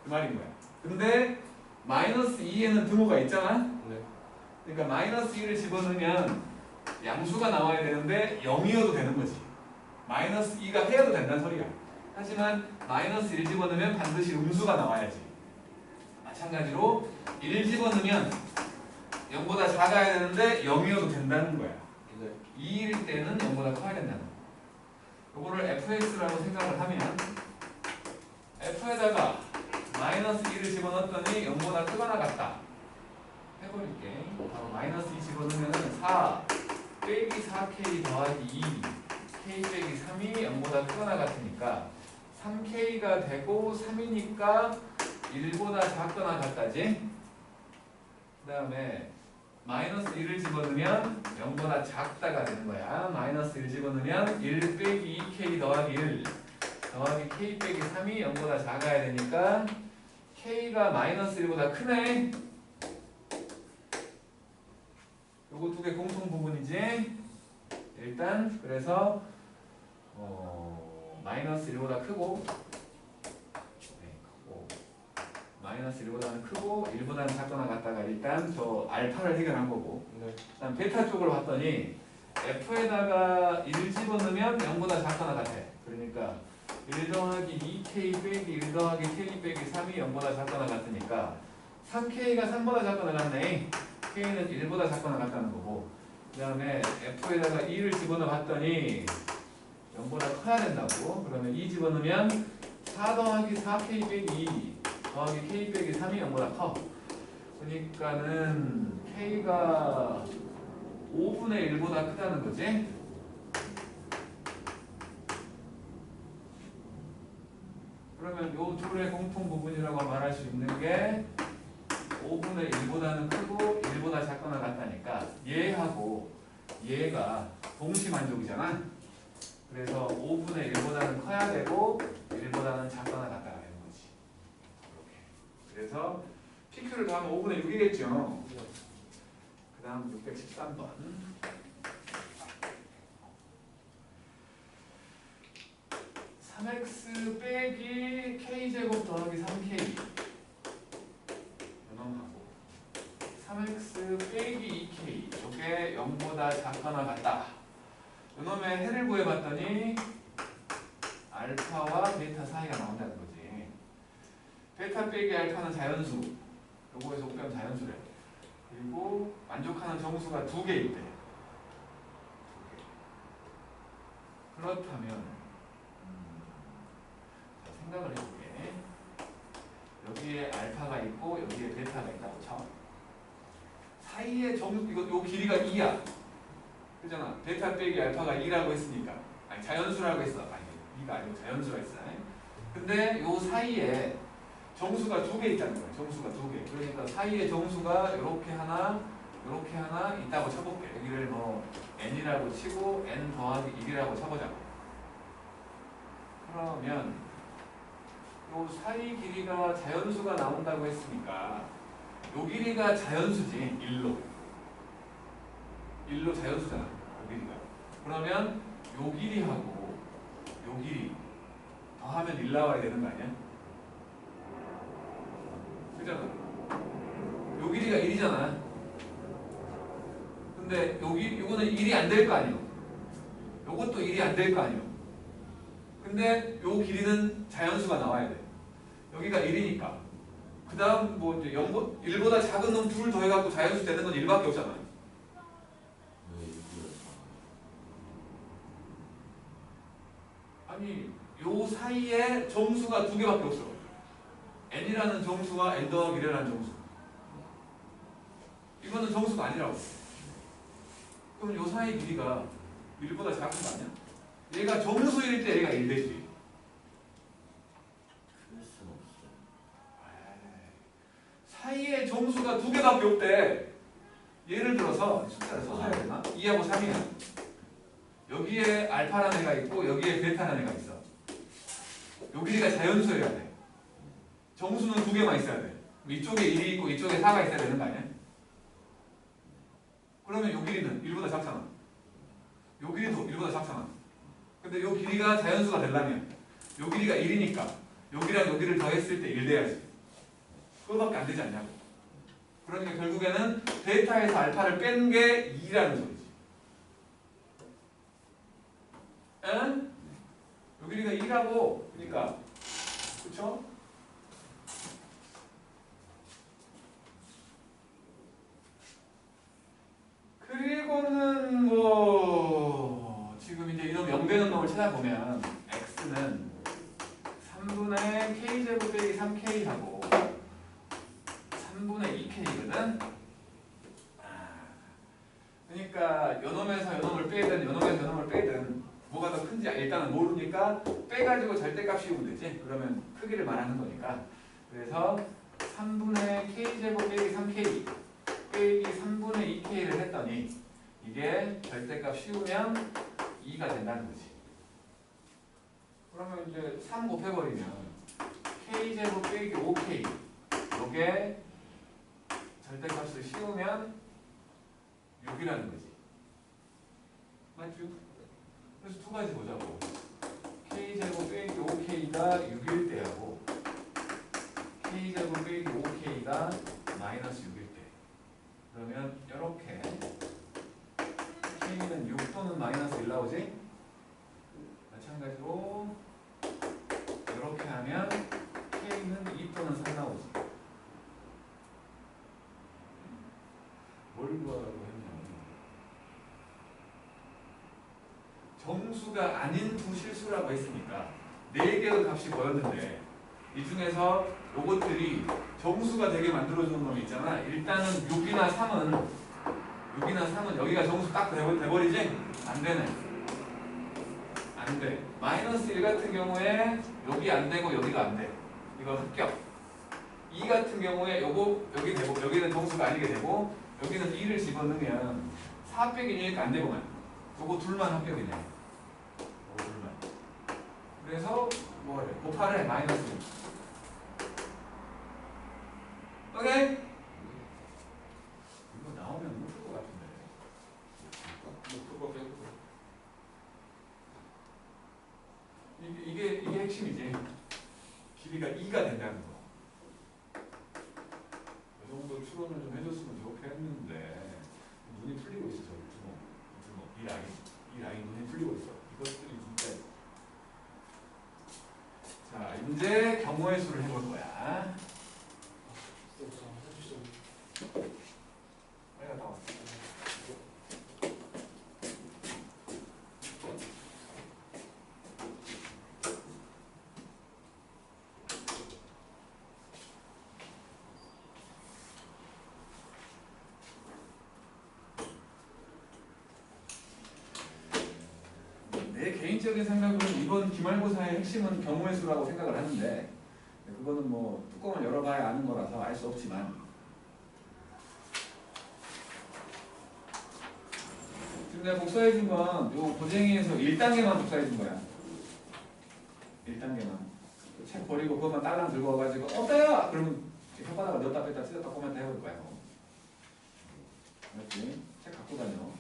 그 말인 거야. 근데 마이너스 2에는 등호가 있잖아. 네. 그러니까 마이너스 2를 집어넣으면 양수가 나와야 되는데 0이어도 되는 거지. 마이너스 2가 해도 된다는 소리야. 하지만 마이너스 1 집어넣으면 반드시 음수가 나와야지. 마찬가지로 1 집어넣으면 0보다 작아야 되는데 0이어도 된다는 거야. 네. 2일 때는 0보다 커야 된다는 거야. 이거를 fx라고 생각을 하면 f에다가 마이너스 2를 집어넣었더니 0보다 크거나 같다. 해버릴게. 바로 마이너스 2 집어넣으면 4 빼기 4k 더하기 2 k 빼기 3이 0보다 크거나 같으니까 3k가 되고 3이니까 1보다 작거나 같다지. 그 다음에 마이너스 1을 집어넣으면 0보다 작다가 되는 거야. 마이너스 1 집어넣으면 1 빼기 2k 더하기 1 더하기 k 빼기 3이 0보다 작아야 되니까 k가 마이너스 1보다 크네. 요거 두 개 공통 부분이지. 일단 그래서 마이너스 1보다 크고 마이너스 1보다는 크고 1보다는 작거나 같다가 일단 저 알파를 해결한 거고. 네. 그다음 베타 쪽으로 봤더니 f에다가 1 집어넣으면 0보다 작거나 같아. 그러니까 1 더하기 2k 빼기 1 더하기 k 빼기 3이 0보다 작거나 같으니까 3k가 3보다 작거나 같네. k는 1보다 작거나 같다는 거고. 그 다음에 f에다가 2를 집어넣어 봤더니 0보다 커야 된다고. 그러면 2 집어넣으면 4 더하기 4k 빼기 2 더하기 k 빼기 3이 0보다 커. 그러니까는 k가 5분의 1보다 크다는 거지. 그러면 요 둘의 공통 부분이라고 말할 수 있는 게 5분의 1보다는 크고 1보다 작거나 같다니까 얘하고 얘가 동시만족이잖아. 그래서 5분의 1보다는 커야 되고 1보다는 작거나 같다가 되는 거지. 이렇게. 그래서 PQ를 더하면 5분의 6이겠죠. 그 다음 613번. x 빼기 k제곱 더하기 3k 연험하고 3x 빼기 2k 이게 0보다 작거나 같다. 이놈의 해를 구해봤더니 알파와 베타 사이가 나온다는 거지. 베타 빼기 알파는 자연수, 요거에서 곱하면 자연수래. 그리고 만족하는 정수가 2개 있대. 그렇다면 생각을 해볼게. 여기에 알파가 있고 여기에 베타가 있다고 쳐. 사이에 요 길이가 2야. 그잖아. 베타 빼기 알파가 2라고 했으니까. 아니 자연수라고 했어. 아니 2가 아니고 자연수가 있어. 근데 요 사이에 정수가 2개 있다는 거야. 정수가 2개. 그러니까 사이에 정수가 이렇게 하나 있다고 쳐볼게. 여기를 뭐 n이라고 치고 n 더하기 1이라고 쳐보자고. 그러면 요 사이 길이가 자연수가 나온다고 했으니까 요 길이가 자연수지. 1로 자연수잖아. 요 길이가. 그러면 요 길이하고 요 길이 더하면 1 나와야 되는 거 아니야? 그잖아. 요 길이가 1이잖아. 근데 요거는 1이 안 될 거 아니에요. 요것도 1이 안 될 거 아니에요. 근데 요 길이는 자연수가 나와야 돼. 여기가 1이니까. 그 다음 뭐 이제 1보다 작은 놈 둘 더해갖고 자연수 되는 건 1밖에 없잖아. 왜 이거 아니 요 사이에 정수가 2개밖에 없어. n이라는 정수와 n 더하기 1이라는 정수. 이거는 정수가 아니라고. 그럼 요 사이 길이가 1보다 작은 거 아니야? 얘가 정수일 때 얘가 1 되지. 클 수가 없어. 사이에 정수가 2개밖에 없대. 예를 들어서 숫자를 써줘야 되나? 2하고 3이야. 여기에 알파라는 애가 있고 여기에 베타라는 애가 있어. 요 길이가 자연수여야 돼. 정수는 2개만 있어야 돼. 이쪽에 1이 있고 이쪽에 4가 있어야 되는 거 아니야? 그러면 요 길이는 1보다 작잖아. 요 길이도 1보다 작잖아. 근데 요 길이가 자연수가 되려면 요 길이가 1이니까 여기랑 여기를 더했을 때 1 돼야지. 그거밖에 안 되지 않냐고. 그러니까 결국에는 베타에서 알파를 뺀 게 2라는 소리지. 응? 요 길이가 2라고. 그러니까 그쵸? 그리고는 뭐 지금 이제 이놈 0되는 놈을 찾아보면 x는 3분의 k제곱 빼기 3k하고 3분의 2k거든. 그러니까 요놈에서 요놈을 빼든 요놈에서 요놈을 빼든 뭐가 더 큰지 일단은 모르니까 빼가지고 절대값 씌우면 되지. 그러면 크기를 말하는 거니까. 그래서 3분의 k제곱 빼기 3k 빼기 3분의 2k를 했더니 이게 절대값 씌우면 2가 된다는 거지. 그러면 이제 3 곱해버리면 k제곱 빼기 5k 요게 절대값을 씌우면 6이라는 거지. 맞죠? 그래서 두 가지 보자고. k제곱 빼기 5k가 6일 때하고 k제곱 빼기 5k가 마이너스 6일 때. 그러면 이렇게 k는 6 또는 마이너스 1 나오지? 마찬가지로 이렇게 하면 k는 2 또는 3 나오지. 뭘 구하라고 했냐면 정수가 아닌 두 실수라고 했으니까 4개의 값이 보였는데 이 중에서 요것들이 정수가 되게 만들어주는 놈이 있잖아. 일단은 6이나 3은 여기가 정수 딱 돼버리지? 안 되네. 안 돼. 마이너스 1 같은 경우에 여기 안 되고 여기가 안 돼. 이거 합격. 2 같은 경우에 요거 여기 되고 여기는 정수가 아니게 되고 여기는 2를 집어넣으면 4 빼기 1이니까 안 되고만. 요거 둘만 합격이네. 요거 둘만. 그래서 뭐래? 곱하래 마이너스 1. 오케이? 이거 나오면 못 풀 것 같은데. 못 풀 것 이게 핵심이지. 길이가 2가 된다는 거. 이 정도 추론을 좀 해줬으면 좋겠는데 눈이 풀리고 있어. 저기 주먹. 이 라인 눈이 풀리고 있어. 이것들이 진짜. 자, 이제 경우의 수를 해볼 거야. 빨리 갔다 와. 개인적인 생각은 이번 기말고사의 핵심은 경우의 수라고 생각을 하는데 그거는 뭐 뚜껑을 열어봐야 아는 거라서 알 수 없지만 지금 내가 복사해 준 건 요 고쟁이에서 1단계만 복사해 준 거야. 1단계만. 책 버리고 그것만 딸랑 들고 와가지고 어때요? 그러면 혓바닥을 넣었다 뺐다 찢었다 꼬맸다 해볼 거야. 알았지? 책 갖고 다녀.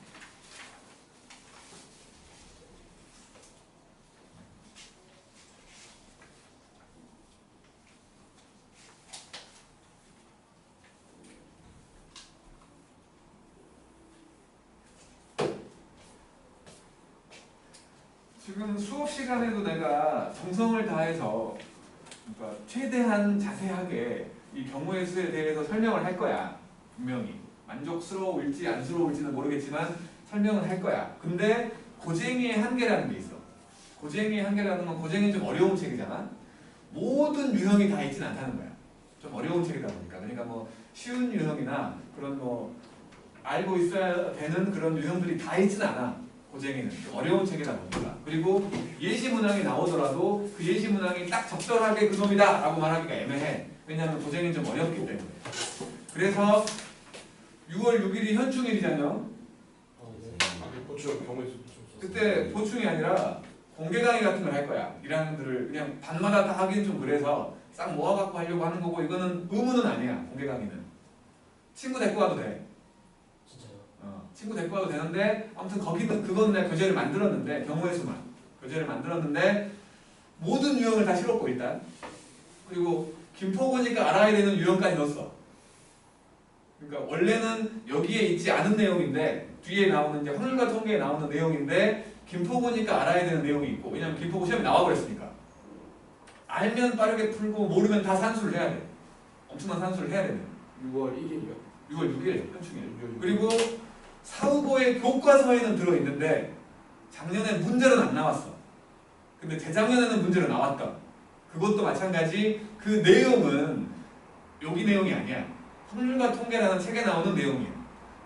지금 수업 시간에도 내가 정성을 다해서 그러니까 최대한 자세하게 이 경우의 수에 대해서 설명을 할 거야. 분명히. 만족스러울지 안스러울지는 모르겠지만 설명을 할 거야. 근데 고쟁이의 한계라는 게 있어. 고쟁이의 한계라는 건 고쟁이는 좀 어려운 책이잖아. 모든 유형이 다 있진 않다는 거야. 좀 어려운 책이다 보니까. 그러니까 뭐 쉬운 유형이나 그런 뭐 알고 있어야 되는 그런 유형들이 다 있진 않아. 고쟁이는 어려운 책이다 보니까. 그리고 예시 문항이 나오더라도 그 예시 문항이 딱 적절하게 그놈이다 라고 말하기가 애매해. 왜냐하면 고쟁이는 좀 어렵기 때문에. 그래서 6월 6일이 현충일이잖아요. 보충 경우의 수. 그때 보충이 아니라 공개 강의 같은 걸 할 거야. 1학년들을 그냥 반마다 다 하긴 좀 그래서 싹 모아갖고 하려고 하는 거고 이거는 의무는 아니야. 공개 강의는. 친구 데리고 와도 돼. 친구 데리고 와도 되는데 아무튼 거기는 그거는 내가 교재를 만들었는데 경우의 수만 교재를 만들었는데 모든 유형을 다 실었고 일단 그리고 김포고니까 알아야 되는 유형까지 넣었어. 그러니까 원래는 여기에 있지 않은 내용인데 뒤에 나오는 이제 확률과 통계에 나오는 내용인데 김포고니까 알아야 되는 내용이 있고 왜냐면 김포고 시험에 나와버렸으니까 알면 빠르게 풀고 모르면 다 산수를 해야 돼. 엄청난 산수를 해야 되는 6월 1일이요? 6월 6일 현충일. 그리고 사후보의 교과서에는 들어있는데 작년에 문제로는 안 나왔어. 근데 재작년에는 문제로 나왔다. 그것도 마찬가지 그 내용은 여기 내용이 아니야. 확률과 통계라는 책에 나오는 내용이야.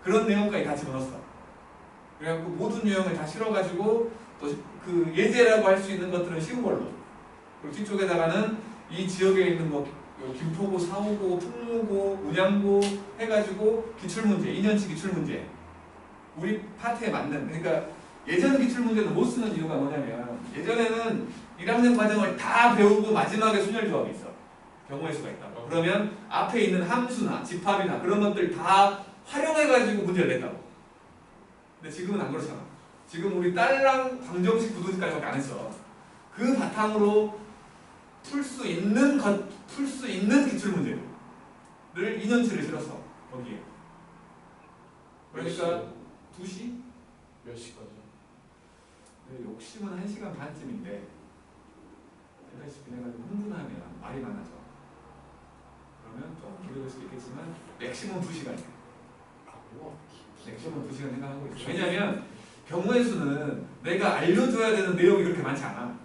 그런 내용까지 다 집어넣었어. 그래갖고 모든 유형을 다 실어가지고 또 그 예제라고 할 수 있는 것들은 쉬운 걸로 그리고 뒤쪽에다가는 이 지역에 있는 뭐 김포고, 사후고, 풍무고, 운양고 해가지고 기출문제, 2년치 기출문제 우리 파트에 맞는 그러니까 예전 기출문제는 못 쓰는 이유가 뭐냐면 예전에는 1학년 과정을 다 배우고 마지막에 순열 조합이 있어. 경우의 수가 있다고. 그러면 앞에 있는 함수나 집합이나 그런 것들 다 활용해가지고 문제를 냈다고. 근데 지금은 안 그렇잖아. 지금 우리 딸랑 방정식 부등식까지밖에 안 했어. 그 바탕으로 풀 수 있는 기출문제를 2년치를 실었어. 거기에. 그러니까 2시? 몇 시까지? 욕심은 1시간 반쯤인데 알다시피 내가 좀 흥분하면 말이 많아져. 그러면 조금 길어질 수도 있겠지만 맥시멈 2시간이야. 맥시멈 2시간 생각하고 있어. 왜냐면 경우의 수는 내가 알려줘야 되는 내용이 그렇게 많지 않아.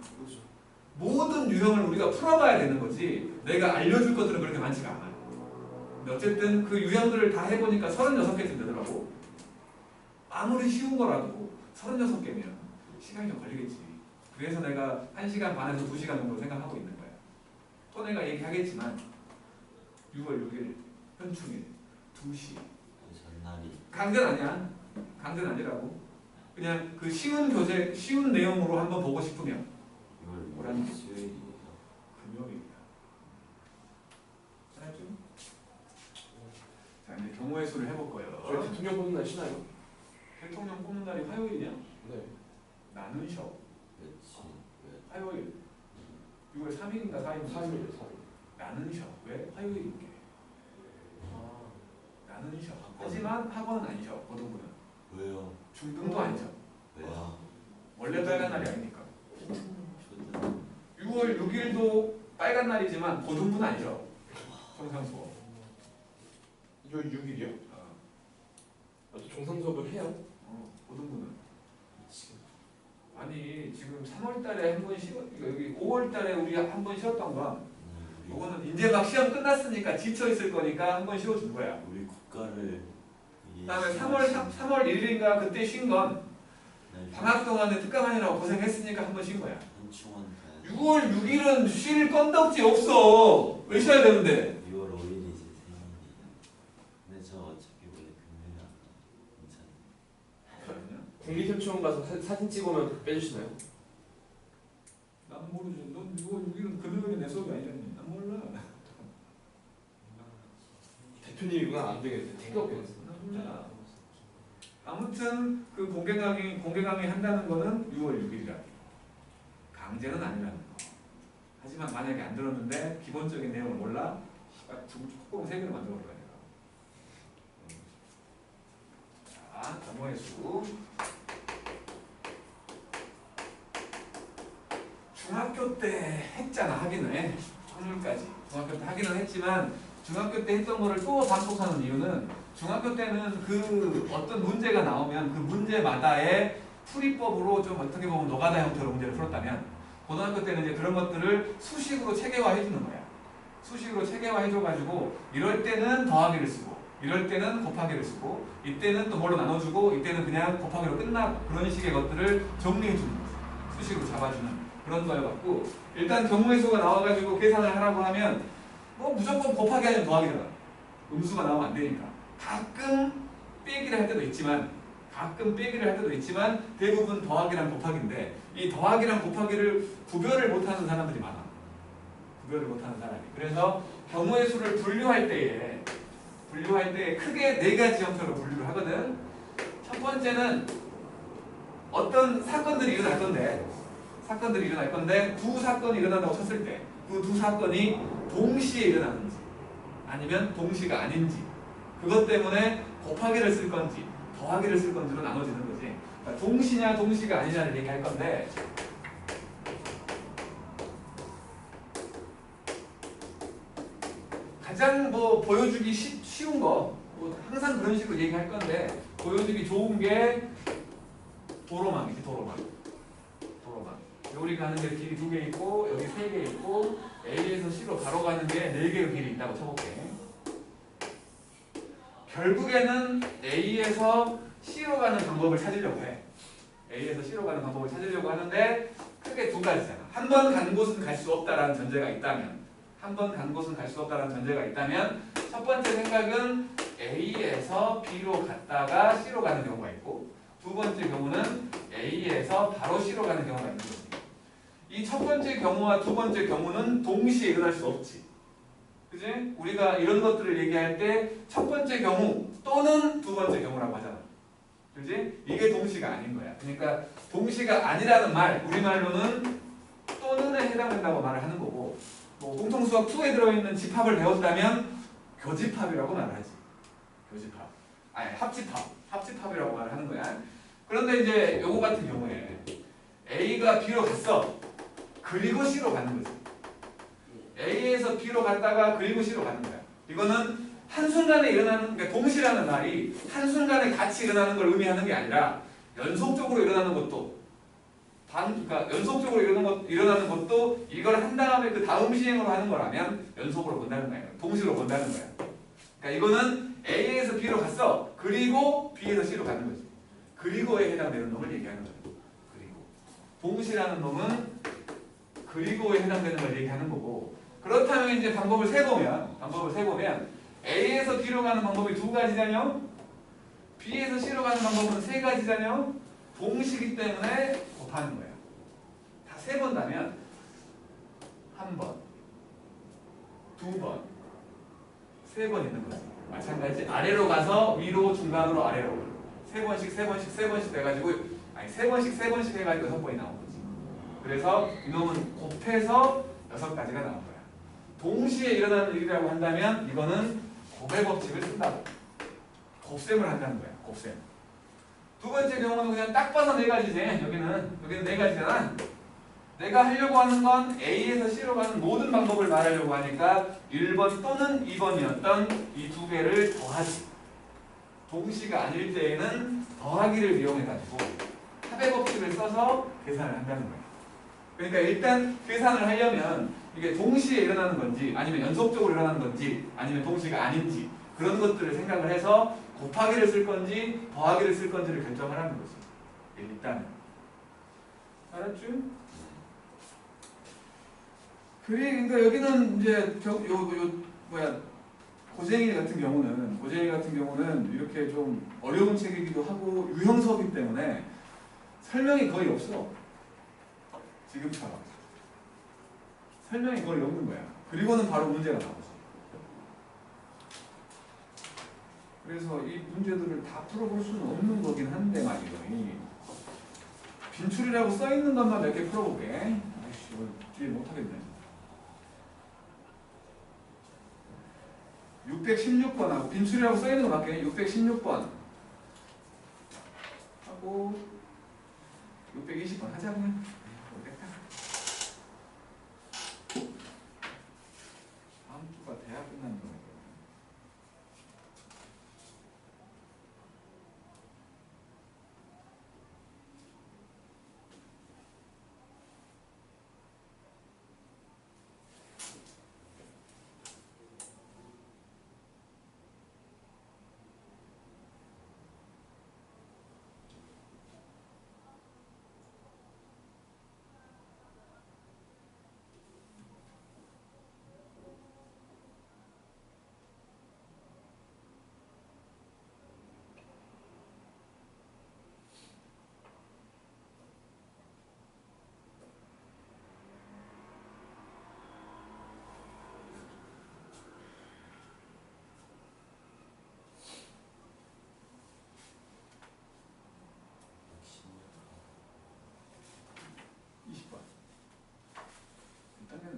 모든 유형을 우리가 풀어봐야 되는 거지 내가 알려줄 것들은 그렇게 많지가 않아. 근데 어쨌든 그 유형들을 다 해보니까 36개쯤 되더라고. 아무리 쉬운 거라도 36개면 시간이 좀 걸리겠지. 그래서 내가 1시간 반에서 2시간 정도 생각하고 있는 거야. 또 내가 얘기하겠지만 6월 6일 현충일 2시 전날이 강전 아니야. 강전 아니라고. 그냥 그 쉬운 교재, 쉬운 내용으로 한번 보고 싶으면 6월 수요일이에요. 금요일이야. 알았죠? 자 이제 경우의 수를 해볼 거예요. 저희 대통령 뽑는 날 쉬나요? 대통령 뽑는 날이 화요일이냐? 네. 나는 쉬어. 며칠 화요일. 6월 3일인가 4일? 3일. 나는 쉬어. 왜? 화요일인게. 아. 나는 쉬어. 하지만 학원은 안 쉬어. 고등부는. 왜요? 중등도 안 쉬어. 왜요? 원래 빨간 날이 아니니까. 초등 6월 6일도 빨간 날이지만 고등부는 안 쉬어. 정상 수업. 6월 6일이요? 또 정상 수업을 해요? 고등부는. 아니 지금 3월달에 한 번 쉬어. 여기 5월달에 우리 한 번 쉬었던 건 이거는 이제 막 시험 끝났으니까 지쳐 있을 거니까 한 번 쉬어준 거야. 우리 국가를 그다음에 3월 1일인가 그때 쉰 건 방학 동안에 특강하느라고 고생했으니까 한 번 쉰 거야. 한충원 가야 6월 6일은 쉴 건덕지 없어. 왜 쉬어야 되는데? 6월 5일이 제 생일이에요. 근데 저 어차피 원래 금요일 안 가요. 괜찮아요. 국립현충원 가서 사진 찍으면 그거 빼주시나요? 난 모르지. 넌 6월 6일은 금요일에 내 수업이 아니잖니. 난 몰라. 대표님이구나. 안 되겠네. 태극겠어. 난 몰라. 아무튼 그 공개 강의 한다는 거는 6월 6일이라. 강제는 아니라는 거. 하지만 만약에 안 들었는데 기본적인 내용을 몰라? 콧구멍 3개로 만들어 볼 거야 내가. 자, 점호의 수. 중학교 때 했잖아. 하기는 해. 오늘까지 중학교 때 하기는 했지만 중학교 때 했던 거를 또 반복하는 이유는 중학교 때는 그 어떤 문제가 나오면 그 문제마다의 풀이법으로 좀 어떻게 보면 노가다 형태로 문제를 풀었다면 고등학교 때는 이제 그런 것들을 수식으로 체계화해 주는 거야. 수식으로 체계화해 줘가지고 이럴 때는 더하기를 쓰고 이럴 때는 곱하기를 쓰고 이때는 또 뭘로 나눠주고 이때는 그냥 곱하기로 끝나고 그런 식의 것들을 정리해 주는 거야. 수식으로 잡아주는 그런 거여갖고 일단 경우의 수가 나와가지고 계산을 하라고 하면 뭐 무조건 곱하기 아니면 더하기잖아. 음수가 나오면 안 되니까. 가끔 빼기를 할 때도 있지만 대부분 더하기랑 곱하기인데 이 더하기랑 곱하기를 구별을 못하는 사람들이 많아. 구별을 못하는 사람이. 그래서 경우의 수를 분류할 때에 크게 4가지 형태로 분류를 하거든. 첫 번째는 어떤 사건들이 일어날 건데 두 사건이 일어난다고 쳤을 때 그 두 사건이 동시에 일어나는지 아니면 동시가 아닌지 그것 때문에 곱하기를 쓸 건지 더하기를 쓸 건지로 나눠지는 거지. 그러니까 동시냐 동시가 아니냐를 얘기할 건데 가장 뭐 보여주기 쉬운 거 뭐 항상 그런 식으로 얘기할 건데 보여주기 좋은 게 도로망이지. 도로망. 여기 가는 데 길이 2개 있고 여기 3개 있고 A에서 C로 바로 가는 게 4개의 길이 있다고 쳐볼게. 결국에는 A에서 C로 가는 방법을 찾으려고 해. A에서 C로 가는 방법을 찾으려고 하는데 크게 2가지잖아. 한 번 간 곳은 갈 수 없다라는 전제가 있다면 첫 번째 생각은 A에서 B로 갔다가 C로 가는 경우가 있고 두 번째 경우는 A에서 바로 C로 가는 경우가 있는 거지. 이 첫 번째 경우와 두 번째 경우는 동시에 일어날 수 없지. 그지? 우리가 이런 것들을 얘기할 때 첫 번째 경우 또는 두 번째 경우라고 하잖아. 그지? 이게 동시가 아닌 거야. 그러니까 동시가 아니라는 말, 우리말로는 또는에 해당된다고 말을 하는 거고 뭐 공통수학 2에 들어있는 집합을 배웠다면 교집합이라고 말을 하지. 교집합. 아니 합집합이라고 말을 하는 거야. 그런데 이제 요거 같은 경우에 A가 B로 갔어. 그리고 C로 가는 거지. A에서 B로 갔다가 그리고 C로 가는 거야. 이거는 한순간에 일어나는, 그러니까 동시라는 말이 한순간에 같이 일어나는 걸 의미하는 게 아니라 연속적으로 일어나는 것도 그러니까 연속적으로 일어나는 것도 이걸 한 다음에 그 다음 시행으로 하는 거라면 연속으로 본다는 거야. 동시로 본다는 거야. 그러니까 이거는 A에서 B로 갔어. 그리고 B에서 C로 가는 거지. 그리고에 해당되는 놈을 얘기하는 거야. 그리고 동시라는 놈은 그리고에 해당되는 걸 얘기하는 거고 그렇다면 이제 방법을 세보면 A에서 B로 가는 방법이 2가지잖여. B에서 C로 가는 방법은 3가지잖여. 동시기 때문에 곱하는 거야. 다 세본다면 1번, 2번, 3번 있는 거지. 마찬가지 아래로 가서 위로 중간으로 아래로 3번씩 돼가지고 아니 3번씩 해가지고 6번이 나온 거지. 그래서 이놈은 곱해서 6가지가 나온 거야. 동시에 일어나는 일이라고 한다면 이거는 곱의 법칙을 쓴다고. 곱셈을 한다는 거야. 곱셈. 두 번째 경우는 그냥 딱 봐서 4가지지. 여기는 4가지잖아. 내가 하려고 하는 건 A에서 C로 가는 모든 방법을 말하려고 하니까 1번 또는 2번이었던 이 2개를 더하지. 동시가 아닐 때에는 더하기를 이용해가지고 합의 법칙을 써서 계산을 한다는 거야. 그러니까 일단 계산을 하려면 이게 동시에 일어나는 건지 아니면 연속적으로 일어나는 건지 아니면 동시가 아닌지 그런 것들을 생각을 해서 곱하기를 쓸 건지 더하기를 쓸 건지를 결정을 하는 거지. 일단은. 알았지? 그러니까 여기는 이제 고쟁이 같은 경우는 이렇게 좀 어려운 책이기도 하고 유형서이기 때문에 설명이 거의 없어. 지금처럼 설명이 거의 없는 거야. 그리고는 바로 문제가 나오지. 그래서 이 문제들을 다 풀어볼 수는 없는 거긴 한데 말이죠. 빈출이라고 써 있는 것만 몇 개 풀어볼게. 아이씨, 이거 뒤에 못하겠네. 616번하고 빈출이라고 써 있는 거 맞게 616번 하고 620번 하자 그냥. 모르겠다. 다음 주가 대학 끝나는 거네.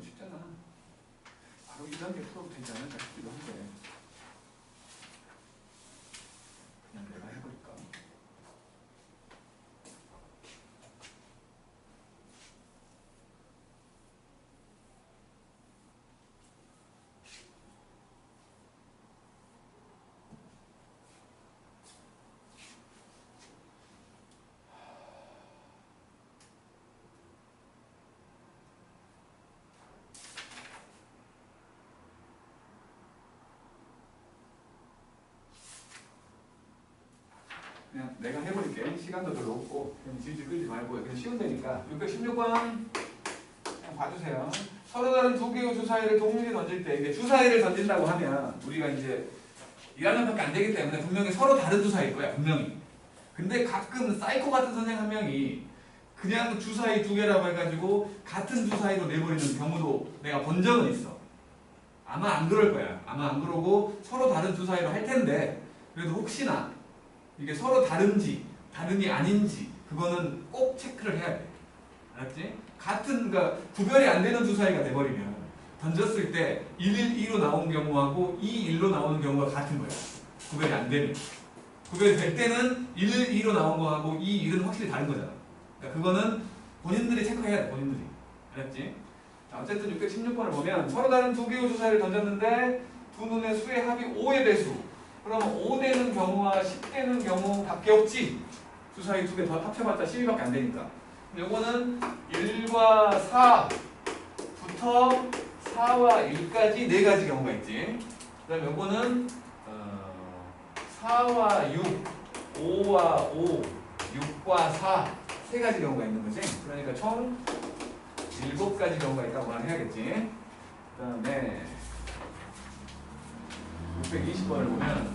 쉽잖아. 바로 2단계 풀어도 되지 않을까 싶기도 한데 그냥 내가 해버릴까? 그냥 내가 해버릴게. 시간도 별로 없고 그냥 질질 끌지 말고 그냥 쉬운 데니까 616번 그냥 봐주세요. 서로 다른 두 개의 주사위를 동시에 던질 때 이게 주사위를 던진다고 하면 우리가 이제 1학년밖에 안 되기 때문에 분명히 서로 다른 주사위일 거야. 분명히. 근데 가끔 사이코 같은 선생 한 명이 그냥 주사위 두 개라고 해가지고 같은 주사위로 내버리는 경우도 내가 본 적은 있어. 아마 안 그럴 거야. 아마 안 그러고 서로 다른 주사위로 할 텐데 그래도 혹시나 이게 서로 다른지 다른이 아닌지 그거는 꼭 체크를 해야 돼. 알았지? 같은 그러니까 구별이 안 되는 주사위가 돼버리면 던졌을 때 112로 나온 경우하고 21로 나오는 경우가 같은 거야. 구별이 안 되면. 구별이 될 때는 112로 나온 거하고 21은 확실히 다른 거잖아. 그러니까 그거는 본인들이 체크해야 돼. 본인들이. 알았지? 자, 어쨌든 616번을 보면 서로 다른 두 개의 주사위를 던졌는데 두 눈의 수의 합이 5의 배수. 그러면 5 되는 경우와 10 되는 경우밖에 없지. 주사위 두 개 더 합쳐봤자 12밖에 안 되니까. 요거는 1과 4부터 4와 1까지 네 가지 경우가 있지. 그 다음에 요거는 4와 6, 5와 5, 6과 4 세 가지 경우가 있는 거지. 그러니까 총 7가지 경우가 있다고 말해야겠지. 그 다음에 620번을 보면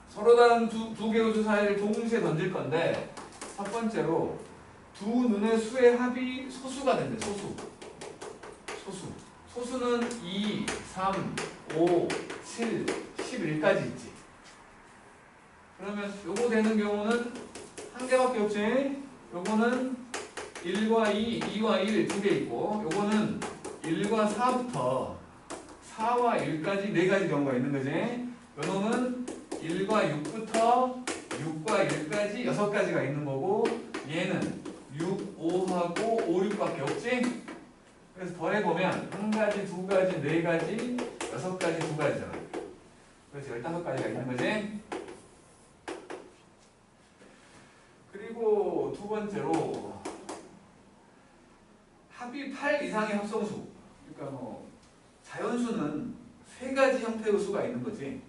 서로 다른 두 개의 주사위를 동시에 던질 건데 첫 번째로 두 눈의 수의 합이 소수가 된대. 소수는 2, 3, 5, 7, 11까지 있지. 그러면 요거 되는 경우는 한 개밖에 없지. 요거는 1과 2, 2과 1 두 개 있고 요거는 1과 4부터 4와 1까지 네 가지 경우가 있는 거지. 요놈은 1과 6부터 6과 1까지 6가지가 있는 거고 얘는 6, 5하고 5, 6밖에 없지? 그래서 더해보면 1가지, 2가지, 4가지, 6가지, 2가지잖아. 그래서 15가지가 있는 거지. 그리고 두 번째로 합이 8 이상의 합성수. 그러니까 뭐 자연수는 3가지 형태의 수가 있는 거지.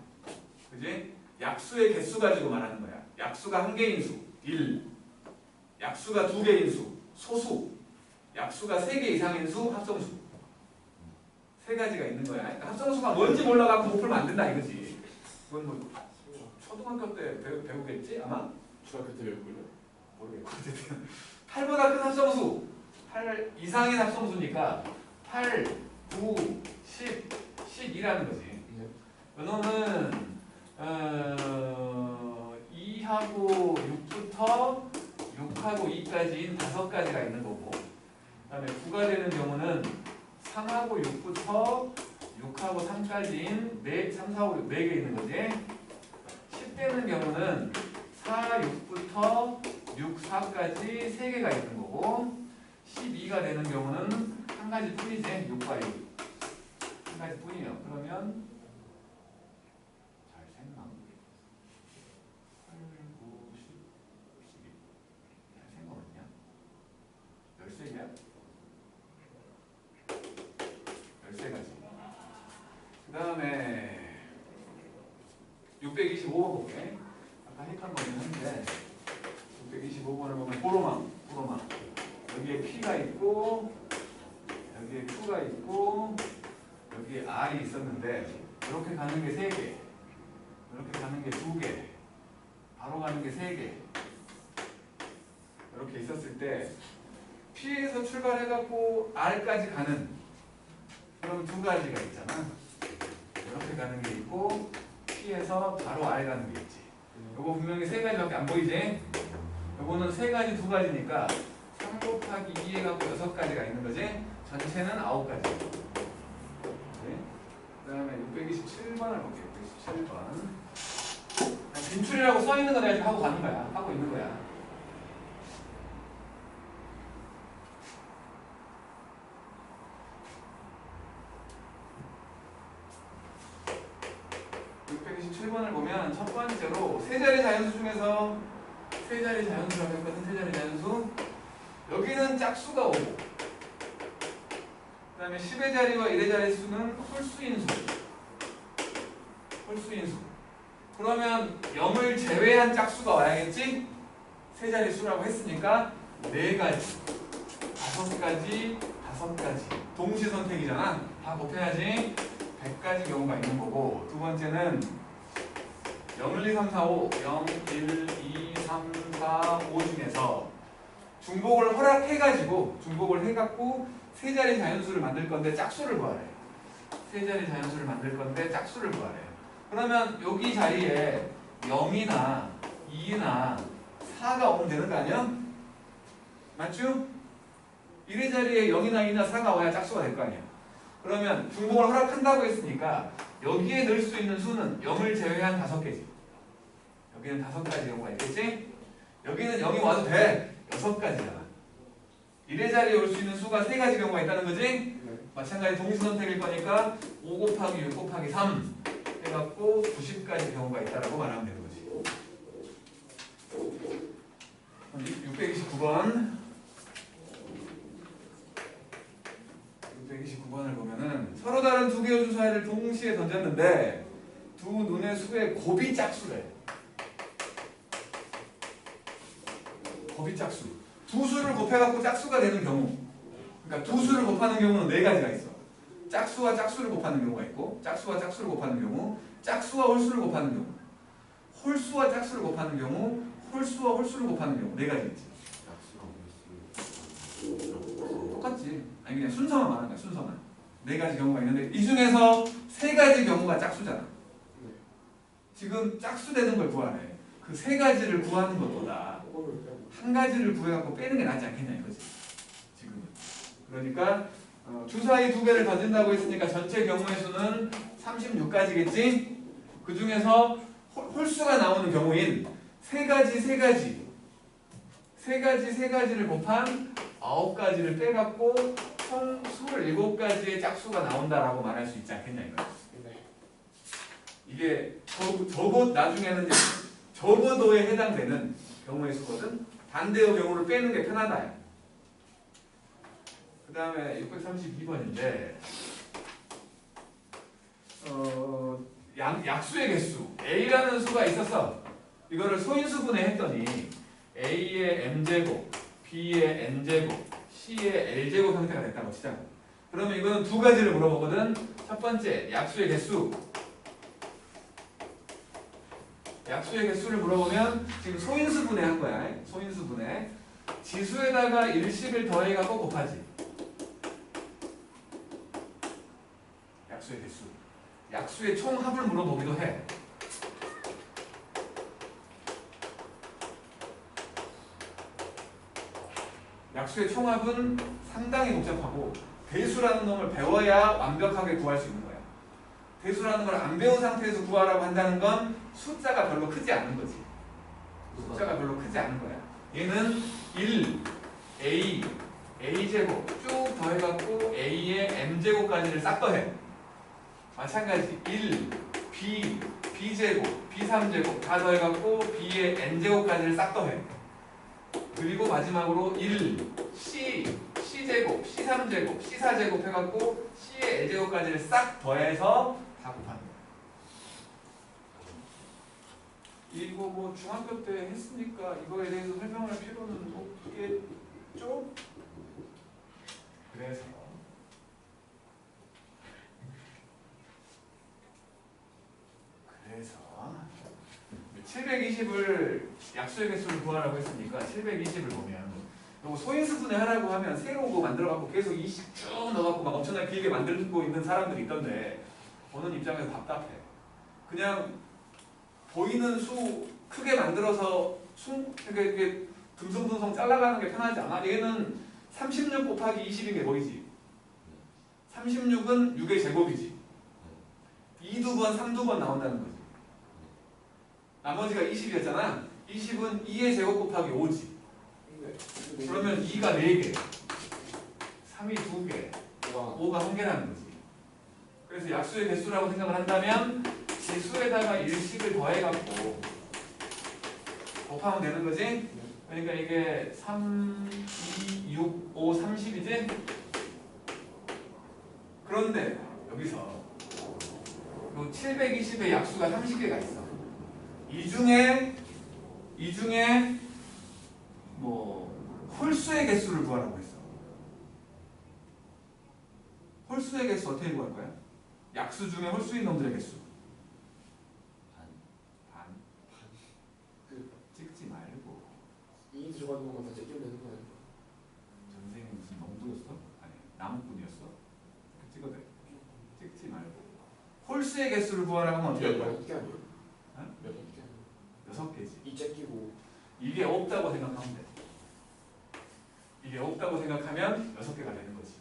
그지? 약수의 개수 가지고 말하는 거야. 약수가 한 개인 수. 1. 약수가 2개인 수, 소수. 약수가 3개 이상인 수, 합성수. 세 가지가 있는 거야. 그러니까 합성수가 뭔지 몰라갖고 못 풀면 안 된다 이거지. 그건 뭐 초등학교 때 배우겠지 아마? 중학교 때 배웠군요. 모르겠어요. 8보다 큰 합성수, 8 이상인 합성수니까 8, 9, 10, 12라는 거지. 네. 요놈은 2하고 6부터 6하고 2까지인 5가지가 있는 거고, 그 다음에 9가 되는 경우는 3하고 6부터 6하고 3까지인 3, 4, 5, 4개 있는 거지. 10 되는 경우는 4, 6부터 6, 4까지 3개가 있는 거고, 12가 되는 경우는 한 가지 뿐이지. 6과 6. 한 가지 뿐이에요. 그러면 잘 샜나? 8, 9, 10, 12. 잘 센 거 같냐? 13개야? 13가지. 그 다음에 625번 볼게. 아까 했던 거긴 한데 625번을 보면 보로망. 여기에 P가 있고 여기에 Q가 있고 여기에 R이 있었는데 이렇게 가는 게 3개, 이렇게 가는 게 2개, 바로 가는 게 3개. 이렇게 있었을 때 P에서 출발해갖고 R까지 가는 그럼 2가지가 있잖아. 이렇게 가는 게 있고 P에서 바로 R 가는 게 있지. 요거 분명히 3가지밖에 안 보이지? 요거는 3가지, 2가지니까 3 곱하기 2 해갖고 6가지가 있는 거지? 전체는 9가지. 네? 그 다음에 627번을 볼게요. 627번. 빈출이라고 써있는 거 내가 지금 하고 가는 거야. 하고 있는 거야. (627번을) 보면 첫 번째로 세 자리 자연수 중에서 세 자리 자연수라고 했거든. 세 자리 자연수. 여기는 짝수가 오고, 그 다음에 10의 자리와 1의 자리 수는 홀수인 수. 그러면 0을 제외한 짝수가 와야겠지? 세 자리 수라고 했으니까 4가지, 5가지, 5가지. 동시 선택이잖아. 다 곱해야지. 100가지 경우가 있는 거고, 두 번째는 0, 1, 2, 3, 4, 5, 0, 1, 2, 3, 4, 5 중에서 중복을 허락해가지고 중복을 해갖고 세 자리 자연수를 만들 건데 짝수를 구하래. 세 자리 자연수를 만들 건데 짝수를 구하래. 그러면 여기 자리에 0이나 2나 4가 오면 되는 거 아니야? 맞죠? 1의 자리에 0이나 2나 4가 와야 짝수가 될 거 아니야. 그러면 중복을 허락한다고 했으니까 여기에 넣을 수 있는 수는 0을 제외한 5개지. 여기는 5가지 경우가 있겠지? 여기는 0이 와도 돼. 6가지잖아. 1의 자리에 올 수 있는 수가 3가지 경우가 있다는 거지? 네. 마찬가지 동시선택일 거니까 5 곱하기 6 곱하기 3 해갖고 90가지 경우가 있다라고 말하면 되는 거지. 629번. 629번을 보면은 서로 다른 두 개의 주사위를 동시에 던졌는데 두 눈의 수의 곱이 짝수래. 곱이 짝수. 두 수를 곱해갖고 짝수가 되는 경우. 그러니까 두 수를 곱하는 경우는 4가지가 있어. 짝수와 짝수를 곱하는 경우가 있고, 짝수와 짝수를 곱하는 경우, 짝수와 홀수를 곱하는 경우, 홀수와 짝수를 곱하는 경우, 홀수와 홀수를 곱하는 경우. 4가지 있지. 똑같지. 아니 그냥 순서만 말하는 거야. 순서만. 4가지 경우가 있는데 이 중에서 3가지 경우가 짝수잖아. 지금 짝수 되는 걸 구하래. 그 3가지를 구하는 것보다 한 가지를 구해갖고 빼는 게 낫지 않겠냐 이거지. 지금은. 그러니까 주사위 2개를 던진다고 했으니까 전체 경우의 수는 36가지겠지? 그 중에서 홀수가 나오는 경우인 3가지를 곱한 9가지를 빼갖고 총 27가지의 짝수가 나온다라고 말할 수 있지 않겠냐 이거야. 이게 적어도 나중에는 적어도에 해당되는 경우의 수거든. 반대의 경우를 빼는 게 편하다. 그 다음에 632번인데 약수의 개수 A라는 수가 있었어. 이거를 소인수분해 했더니 A의 m제곱, B의 n제곱, C의 l제곱 형태가 됐다고 치자고. 그러면 이거는 두 가지를 물어보거든. 첫 번째, 약수의 개수. 약수의 개수를 물어보면 지금 소인수분해 한 거야. 소인수분해. 지수에다가 일식을 더해갖고 곱하지. 약수의 개수. 약수의 총합을 물어보기도 해. 약수의 총합은 상당히 복잡하고 대수라는 놈을 배워야 완벽하게 구할 수 있는 거야. 대수라는 걸 안 배운 상태에서 구하라고 한다는 건 숫자가 별로 크지 않은 거지. 숫자가 별로 크지 않은 거야. 얘는 1, A, A제곱 쭉 더해갖고 A의 M제곱까지를 싹 더해. 마찬가지 1, B, B제곱, B3제곱 다 더해갖고 B의 N제곱까지를 싹 더해. 그리고 마지막으로 1, C, C제곱, C3제곱, C4제곱 해갖고 C의 L제곱까지를 싹 더해서 다 곱하는 거야. 이거 뭐 중학교 때 했으니까 이거에 대해서 설명할 필요는 없겠죠? 그래서 720을 약수의 개수를 구하라고 했으니까 720을 보면 요거 소인수분해 하라고 하면 새로 거 만들어갖고 계속 20 쭉 넣어갖고 막 엄청나게 길게 만들고 있는 사람들이 있던데 보는 입장에서 답답해. 그냥 보이는 수 크게 만들어서 이렇게 듬성듬성 잘라가는 게 편하지 않아? 얘는 36 곱하기 20인 게 보이지? 36은 6의 제곱이지. 2두 번, 3두 번 나온다는 거지. 나머지가 20이었잖아. 20은 2의 제곱 곱하기 5지. 그러면 2가 4개, 3이 2개, 5가 1개라는 거지. 그래서 약수의 개수라고 생각을 한다면 지수에다가 일식을 더해갖고 곱하면 되는 거지. 그러니까 이게 3, 2, 6, 5, 30이지? 그런데 여기서 요 720의 약수가 30개가 있어. 이 중에 뭐 홀수의 개수를 구하라고 했어. 홀수의 개수 어떻게 구할 거야? 약수 중에 홀수인 놈들의 개수. 반. 찍지 말고. 2 들어가는 것만 다 찍으면 되는 거 아니야? 전생이 무슨 농부였어? 아니 나무꾼이었어? 찍어도 돼. 찍지 말고. 홀수의 개수를 구하라고 하면 어떻게 할 거야? 어떻게 아니에요? 어? 몇 어떻게 아니에요? 6개지. 2 째끼고 이게 없다고 생각하면 돼. 이게 없다고 생각하면 6개가 되는 거지.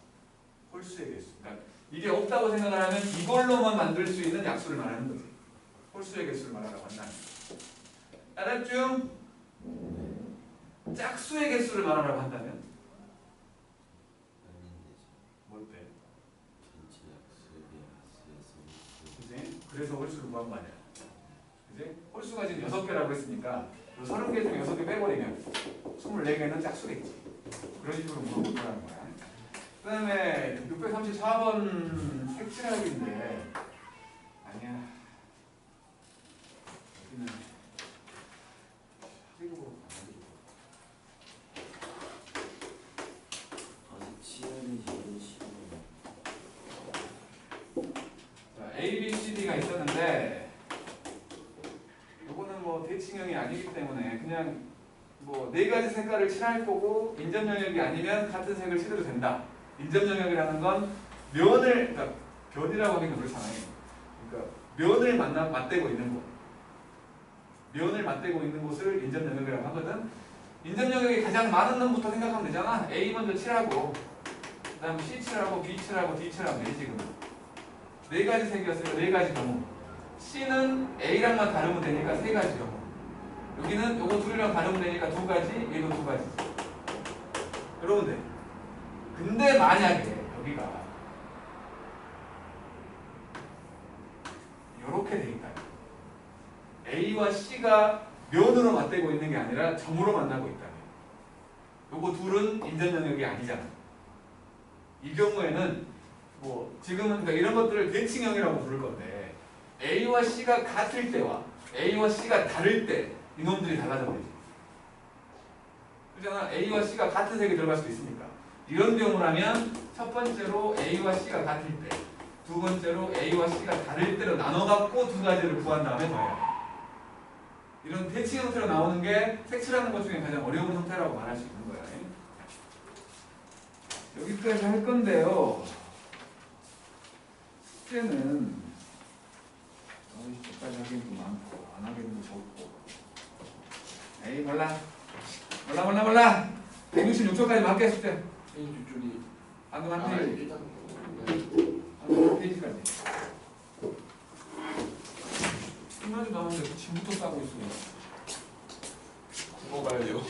홀수의 개수. 그러니까 이게 없다고 생각을 하면 이걸로만 만들 수 있는 약수를 말하는 거지. 홀수의 개수를 말하라고 한다면. 알았죠? 짝수의 개수를 말하라고 한다면 뭘 빼? 그지? 그래서 홀수를 구한 거 아니야. 그지? 홀수가 지금 6개라고 했으니까 30개 중에 6개 빼버리면 24개는 짝수겠지. 그런 식으로 물어보더라는 거야. 그 다음에 634번 색칠하기인데 아니야. 여기는 합의록으로 자, A, B, C, D가 있었는데 요거는 뭐 대칭형이 아니기 때문에 그냥 뭐 4가지 색깔을 칠할 거고 인접 영역이 아니면 같은 색을 칠해도 된다. 인접 영역이라는 건 면을, 그러니까 변이라고 하기는 그렇잖아요. 그러니까 면을 맞대고 있는 곳. 면을 맞대고 있는 곳을 인접 영역이라고 하거든. 인접 영역이 가장 많은 놈부터 생각하면 되잖아. A 먼저 칠하고 그 다음 C 칠하고 B 칠하고 D 칠하면 되지. 그럼 4가지 색이었으니까 4가지 경우. C는 A랑만 다르면 되니까 3가지 경우. 여기는 요거 둘이랑 다르면 되니까 2가지, 얘도 2가지지. 그러면 돼. 근데 만약에 여기가 이렇게 돼 있다. A와 C가 면으로 맞대고 있는 게 아니라 점으로 만나고 있다. 요거 둘은 인접 영역이 아니잖아. 이 경우에는 뭐 지금은 그러니까 이런 것들을 대칭형이라고 부를 건데 A와 C가 같을 때와 A와 C가 다를 때 이놈들이 달라져 버리지. 그잖아. A와 C가 같은 색이 들어갈 수도 있으니까. 이런 경우라면 첫 번째로 A와 C가 같을 때, 두 번째로 A와 C가 다를 때로 나눠갖고 두 가지를 구한 다음에 더해요. 이런 대칭 형태로 나오는 게 색칠하는 것 중에 가장 어려운 형태라고 말할 수 있는 거예요. 여기까지 할 건데요. 숙제는 여기까지 하기는 좀 많고 안 하기는 좀 적고. 에이 몰라. 166쪽까지 맞게 숙제. 줄이 방금 한 페이지. 일단 방금 한 페이지까지. 끝나지 나왔는데 지금부터 싸고 있어. 국어 가야 돼요.